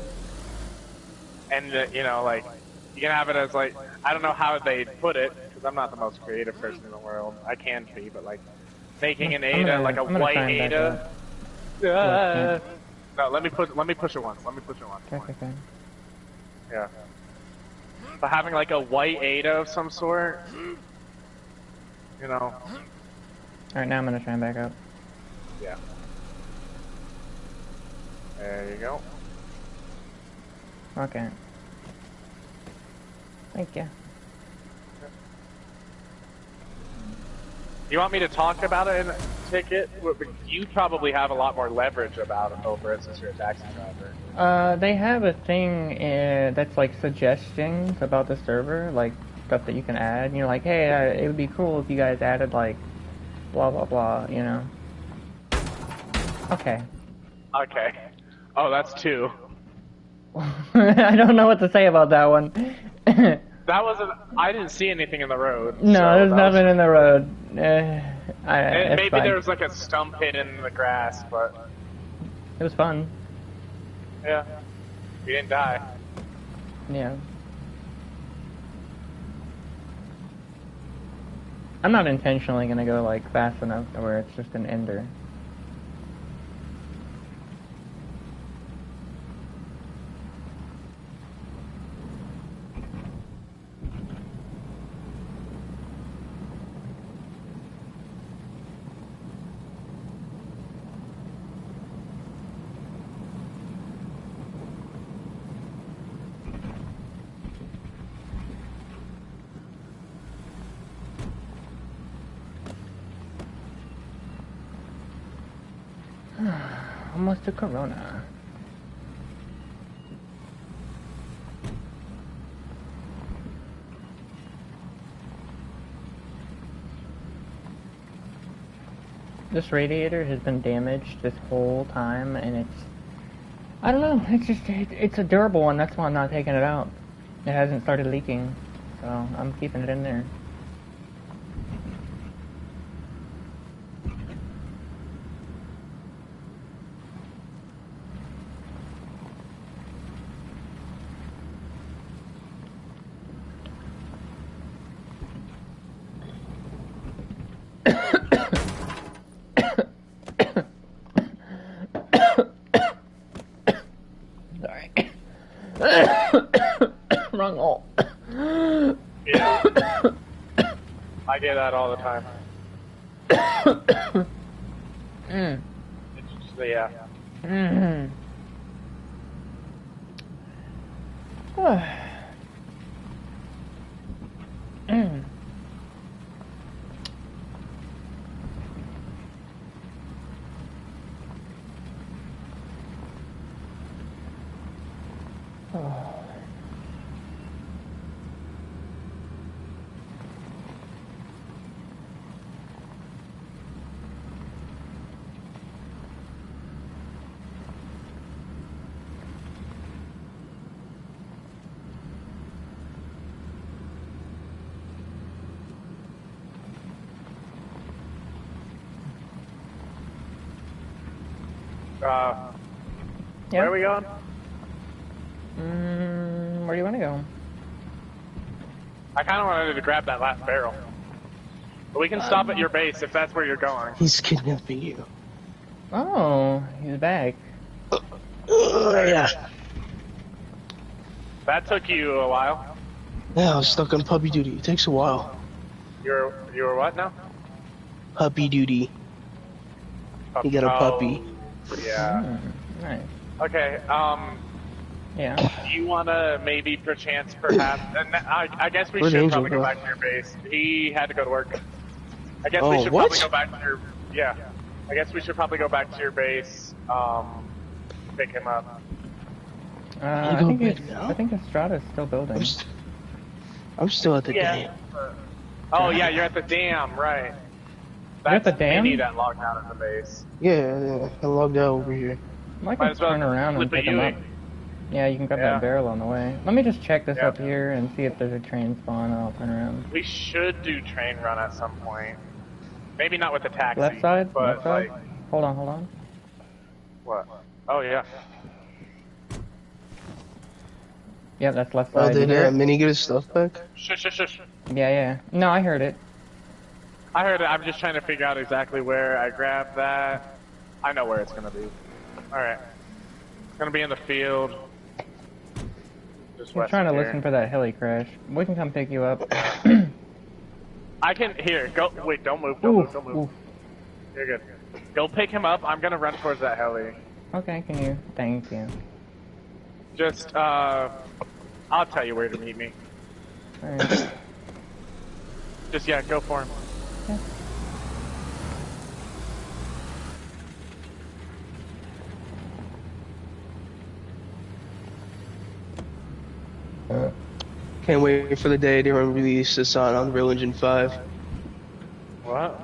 And you know, like, you can have it as like, I don't know how they put it, because I'm not the most creative person in the world. I can be, but like, making an Ada, like a white Ada. No, let me push it once. Okay. Yeah. But having like a white Ada of some sort, you know. Alright, now I'm gonna try and back up. Yeah. There you go. Okay. Thank you. You want me to talk about it in a ticket? You probably have a lot more leverage about it over it since you're a taxi driver. They have a thing that's like suggestions about the server, like stuff that you can add. You know, like, hey, it would be cool if you guys added like blah blah blah, you know. Okay. Okay. Oh, that's 2. I don't know what to say about that one. That wasn't. I didn't see anything in the road. No, so there's nothing in the road. Maybe fine. there was like a stump hidden in the grass, but It was fun. yeah, we didn't die. Yeah. I'm not intentionally gonna go like fast enough to where it's just an ender. Almost to Corona. This radiator has been damaged this whole time, and it's... I don't know, it's just... It's a durable one, that's why I'm not taking it out. It hasn't started leaking, so I'm keeping it in there. Wrong hole. Yeah. I get that all the time. It's just, yeah. Yeah. Where are we going? Where do you want to go? I kind of wanted to grab that last barrel. But we can stop at your base if that's where you're going. He's kidnapping you. Oh, he's back. Yeah. That took you a while. Yeah, I was stuck on puppy duty. It takes a while. You were what now? Puppy duty. You got a puppy. Yeah. Nice. Okay, Yeah. do you want to maybe perchance perhaps, and I guess we Where'd should Angel probably go go? back to your base. He had to go to work. I guess Oh, we should what? probably go back to your, yeah. I guess we should probably go back to your base, pick him up. I go think back it's, now? I think Estrada's still building. I'm still at the Yeah. dam. Oh yeah, you're at the dam, right. You're at the dam? They need that logged out at the base. Yeah, I logged out over here. I Might can as well turn around and flip a pick him up. Yui. Yeah, you can grab Yeah. that barrel on the way. Let me just check this Yeah. up here and see if there's a train spawn, and I'll turn around. We should do train run at some point. Maybe not with the taxi. Left side? But Left side? like, Hold on. what? Oh yeah. Yeah, that's left Oh, side. You did hear it? Minnie get his stuff back? Shush. Yeah. No, I heard it. I heard it. I'm just trying to figure out exactly where I grabbed that. I know where it's gonna be. Alright. It's gonna be in the field. Just I'm west trying to of here. listen for that heli crash. We can come pick you up. I can, here, go, wait, don't move, don't Oof, move. oof. You're good. Go pick him up. I'm gonna run towards that heli. Okay, can you? Thank you. Just, I'll tell you where to meet me. Alright. Just, yeah, go for him. Yeah. Can't wait for the day they release this on Unreal Engine 5. What?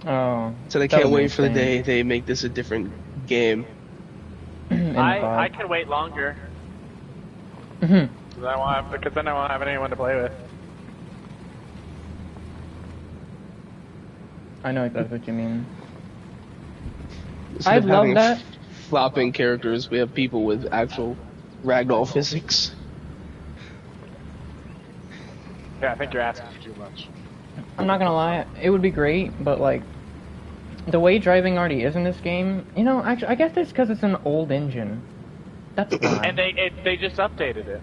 Oh. So I can't wait for the day they make this a different game. I can wait longer. Because then I won't have anyone to play with. I know exactly what you mean. Instead I of love having that. Flopping characters, we have people with actual ragdoll physics. Yeah, I think you're asking for too much. I'm not gonna lie, it would be great, but like, the way driving already is in this game, you know, actually, I guess it's because it's an old engine. That's why. And they just updated it.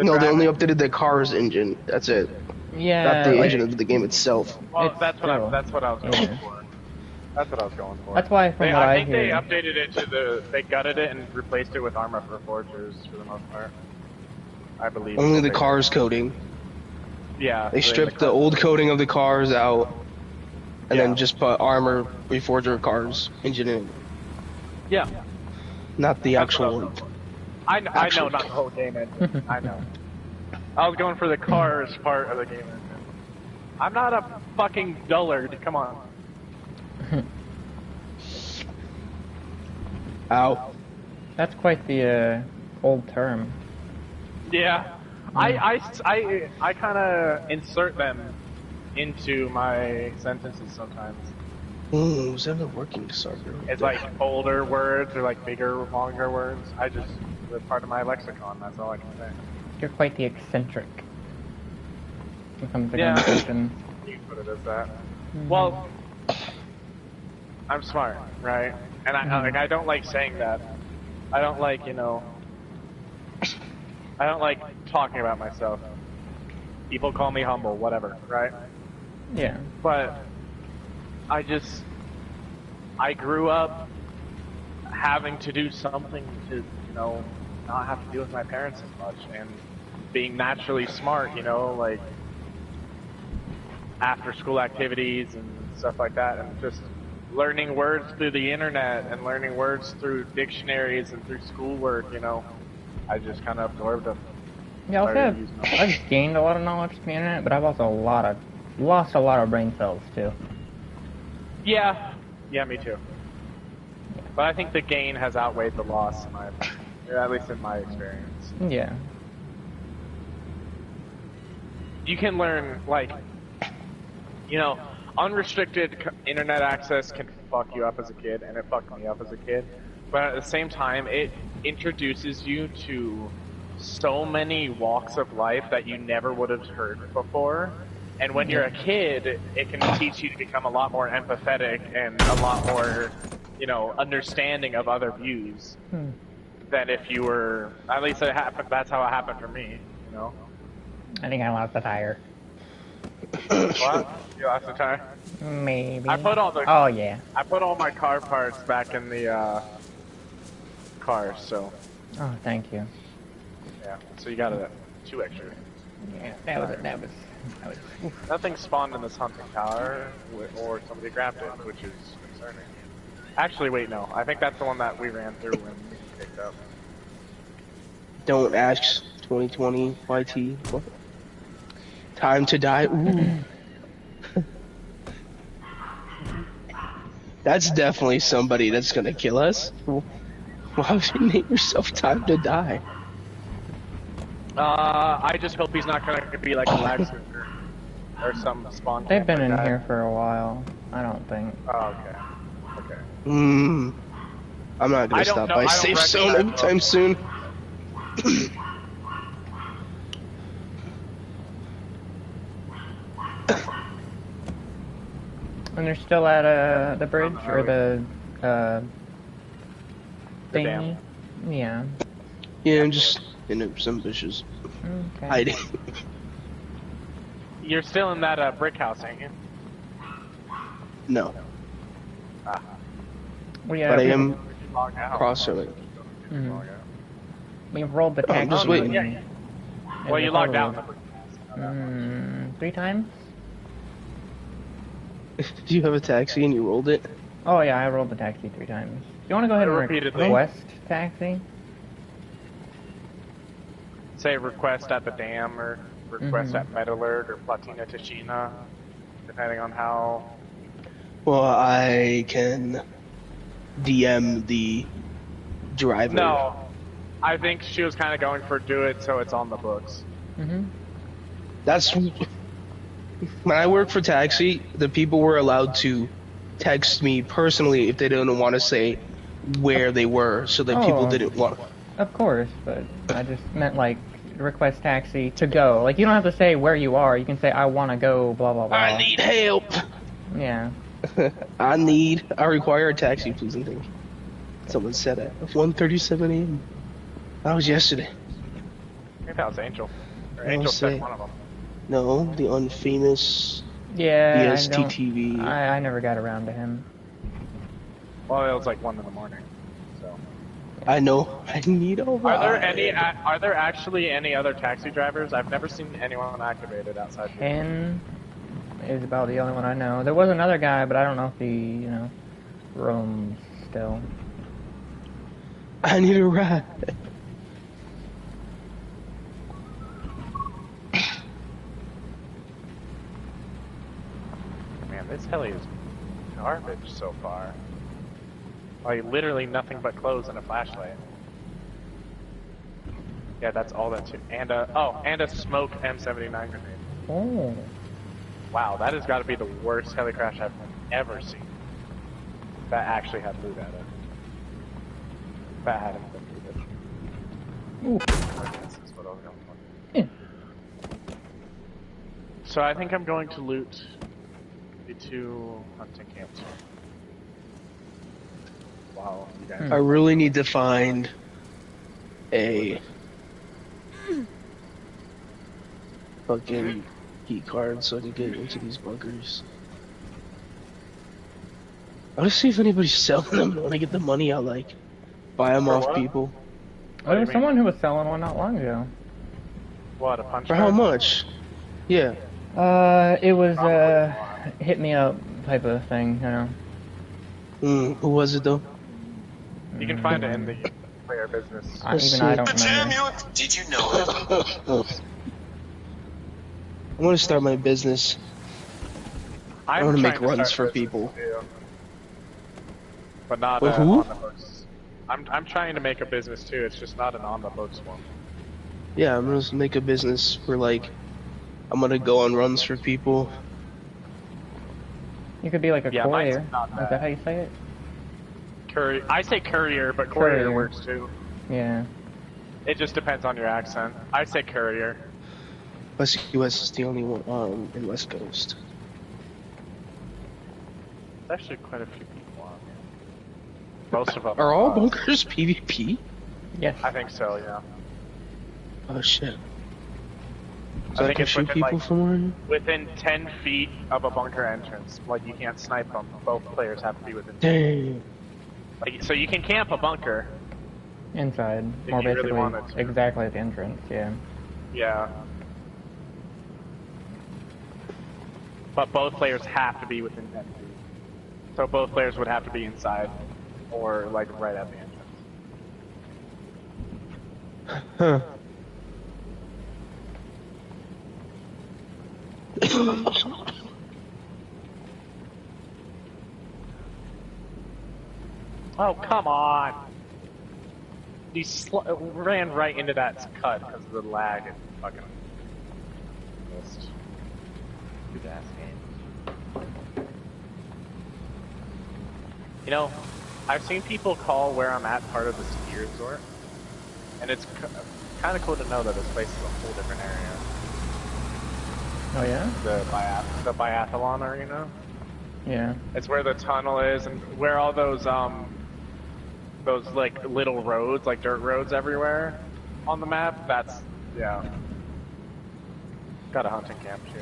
No, they only updated the car's engine. That's it. Yeah. Not the like, engine of the game itself. Well, that's what I was going Yeah. for. That's what I was going for. That's why, from what I think hear, they updated it to they gutted it and replaced it with armor for forgers for the most part. I believe. Only the car's coating. Yeah. They stripped the old coating of the cars out, and Yeah. then just put armor reforger cars engine in. Yeah. Not the actual. I know, not the whole game engine. I know. I was going for the cars part of the game engine. I'm not a fucking dullard. Come on. Ow. that's quite the old term. Yeah. I kind of insert them into my sentences sometimes. Was that a working server? It's like older words or like bigger, longer words. They're part of my lexicon. That's all I can say. You're quite the eccentric. When it comes to Yeah. conversation. You can put it as that. Well, I'm smart, right? And I don't like saying that. I don't like, I don't like talking about myself. People call me humble, whatever, right? Yeah. But I grew up having to do something to, not have to deal with my parents as much, and being naturally smart, like after school activities and stuff like that, and just learning words through the internet and learning words through dictionaries and through schoolwork, I just kind of absorbed them. Yeah, I've gained a lot of knowledge from the internet, but I've also lost a lot of brain cells too. Yeah, me too. But I think the gain has outweighed the loss, at least in my experience. Yeah. You can learn, unrestricted internet access can fuck you up as a kid, and it fucked me up as a kid. But at the same time, it introduces you to so many walks of life that you never would have heard before. And when you're a kid, it can teach you to become a lot more empathetic and a lot more, understanding of other views than if you were. At least that's how it happened for me. I think I lost the tire. What? You lost the tire? Maybe. I put all the. Oh yeah. I put all my car parts back in the car, so. Oh, thank you. Yeah. So you got 2 extra. Yeah, that was. Nothing spawned in this hunting tower, or somebody grabbed it, which is concerning. Actually, wait, no. I think that's the one that we ran through when we picked up. Don't ask 2020 YT. What? Time to die. Ooh. That's definitely somebody that's gonna kill us. Why would you name yourself Time to Die? I just hope he's not gonna be like a lag switcher or some spawn. They've been like in that. here for a while. I don't think. Oh, okay. I'm not gonna stop by safe zone anytime soon. And they're still at the bridge or the thingy. dam. Yeah. Yeah, I'm just in some bushes, Okay. hiding. You're still in that brick house, ain't you? No, Well, yeah, but I we- am Log out. crossing it. Mhm. We've rolled the Oh, taxi. just waiting. Yeah. Well, you logged out. In the brick house. 3 times? Do you have a taxi and you rolled it? Oh yeah, I rolled the taxi 3 times. Do you want to go ahead and Repeatedly. request taxi? Say request at the dam or request at Metalurg or Platina Ticina, depending on how Well, I can DM the driver. No, I think she was kind of going for do it so it's on the books. Mm-hmm. That's when I worked for taxi. The people were allowed to text me personally if they didn't want to say where they were, so that people didn't want. Of course, but I just meant like request taxi to go. Like you don't have to say where you are. You can say I want to go. Blah blah blah. I need help. Yeah. I require a taxi, please and thank you. Someone said at 1:37 a.m. That was yesterday. I think that was Angel. Or Angel said one of them. No, the unfamous Yeah. ESTTV. I never got around to him. Well, it was like 1 in the morning. So. I know. I need a ride. Are there actually any other taxi drivers? I've never seen anyone activated outside. Ken is about the only one I know. There was another guy, but I don't know if he, roams still. I need a ride. Man, this heli is garbage so far. Like, literally nothing but clothes and a flashlight. Yeah, that's all that's here. And a smoke M79 grenade. Oh. Wow, that has got to be the worst heli crash I've ever seen. That actually had loot at it. That hadn't been looted. This is what I was going for. Yeah. So I think I'm going to loot the 2 hunting camps. Wow, you guys. I really need to find a fucking key card so I can get into these bunkers. I want to see if anybody's selling them. When I get the money, I'll like buy them off people. There was someone who was selling one not long ago. What, a punch For card? how much? Yeah. It was hit me up type of thing, Who was it though? You can find it in the player business. I don't remember. Did you know it? I want to start my business. I want to make runs for people. But not Wait, who? on the books. I'm trying to make a business too, it's just not an on the books one. Yeah, I'm gonna make a business where like I'm gonna go on runs for people. You could be like a Yeah, courier. mine's not Is bad. that how you say it? Courier. I say courier, but courier Courier. works too. Yeah. It just depends on your accent. I say courier. West US is the only one in West Coast. There's actually quite a few people on here. Most of them Are all bunkers PvP? Yes. I think so, yeah. Oh shit. I So I think can it's shoot within, people like, from where? Within 10 feet of a bunker entrance. Like, you can't snipe them. Both players have to be within 10 feet. Dang. Like, so you can camp a bunker. Inside. If More you really basically wanted to. exactly at the entrance, yeah. Yeah. But both players have to be within 10 feet. So both players would have to be inside. Or, like, right at the entrance. Huh. Oh, come on! He ran right into that cut because of the lag and fucking missed. Good ass game. You know, I've seen people call where I'm at part of the ski resort, and it's kind of cool to know that this place is a whole different area. Oh yeah? The biathlon arena. Yeah. It's where the tunnel is and where all those like little roads, like dirt roads everywhere on the map. That's, yeah. Got a hunting camp too.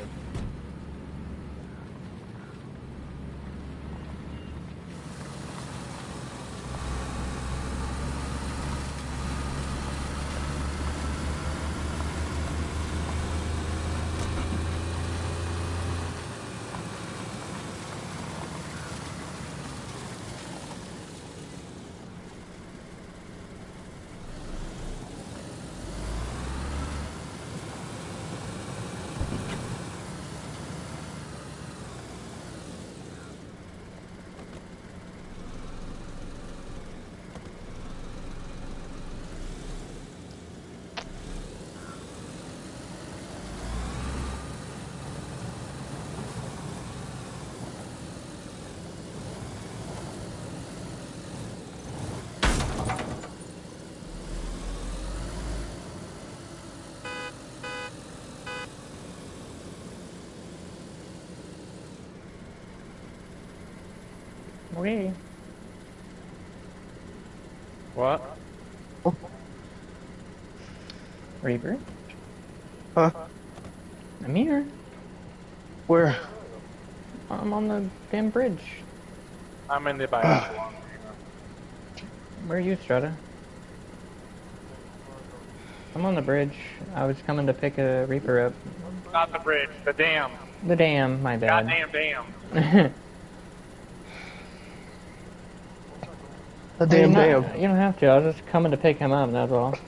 Okay. What? Reaper? Huh? I'm here. Where? I'm on the damn bridge. I'm in the biathlon. Where are you, Strata? I'm on the bridge. I was coming to pick a Reaper up. Not the bridge, the dam. The dam, my bad. Goddamn dam. A damn dam. You don't have to. I was just coming to pick him up, that's all.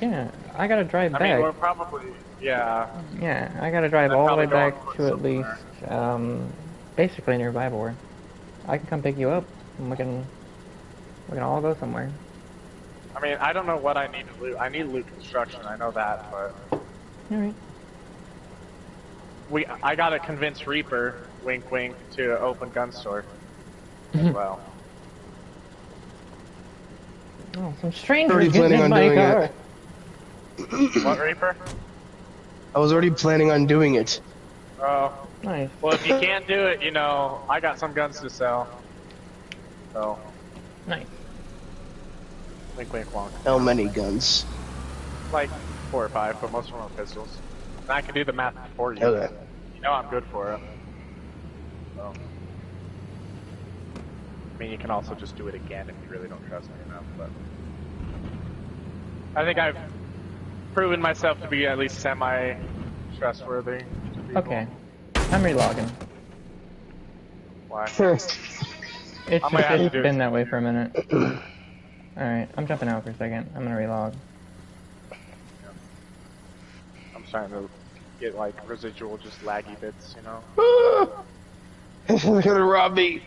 Yeah, I gotta drive back. I mean, we're probably, yeah. Yeah, I gotta drive all the way back to at least, basically near Vivor. I can come pick you up, and we can all go somewhere. I mean, I don't know what I need to loot. I need loot construction, I know that, but... Alright. I gotta convince Reaper, wink wink, to open gun store as well. Oh, some strangers Already getting in planning on my doing car. it. What, Reaper? I was already planning on doing it. Oh. Nice. Well, if you can't do it, you know, I got some guns to sell. So. Nice. Wink wink wonk. How many guns? Like 4 or 5, but most of them are pistols. And I can do the math for you. Okay. You know I'm good for it. So. I mean, you can also just do it again if you really don't trust me enough, but... I think I've proven myself to be at least semi-trustworthy. Okay. I'm relogging. Why? It's might have to just do been it. that way for a minute. Alright, I'm jumping out for a second. I'm gonna relog. I'm starting to get like residual, just laggy bits, you know? They're gonna rob me.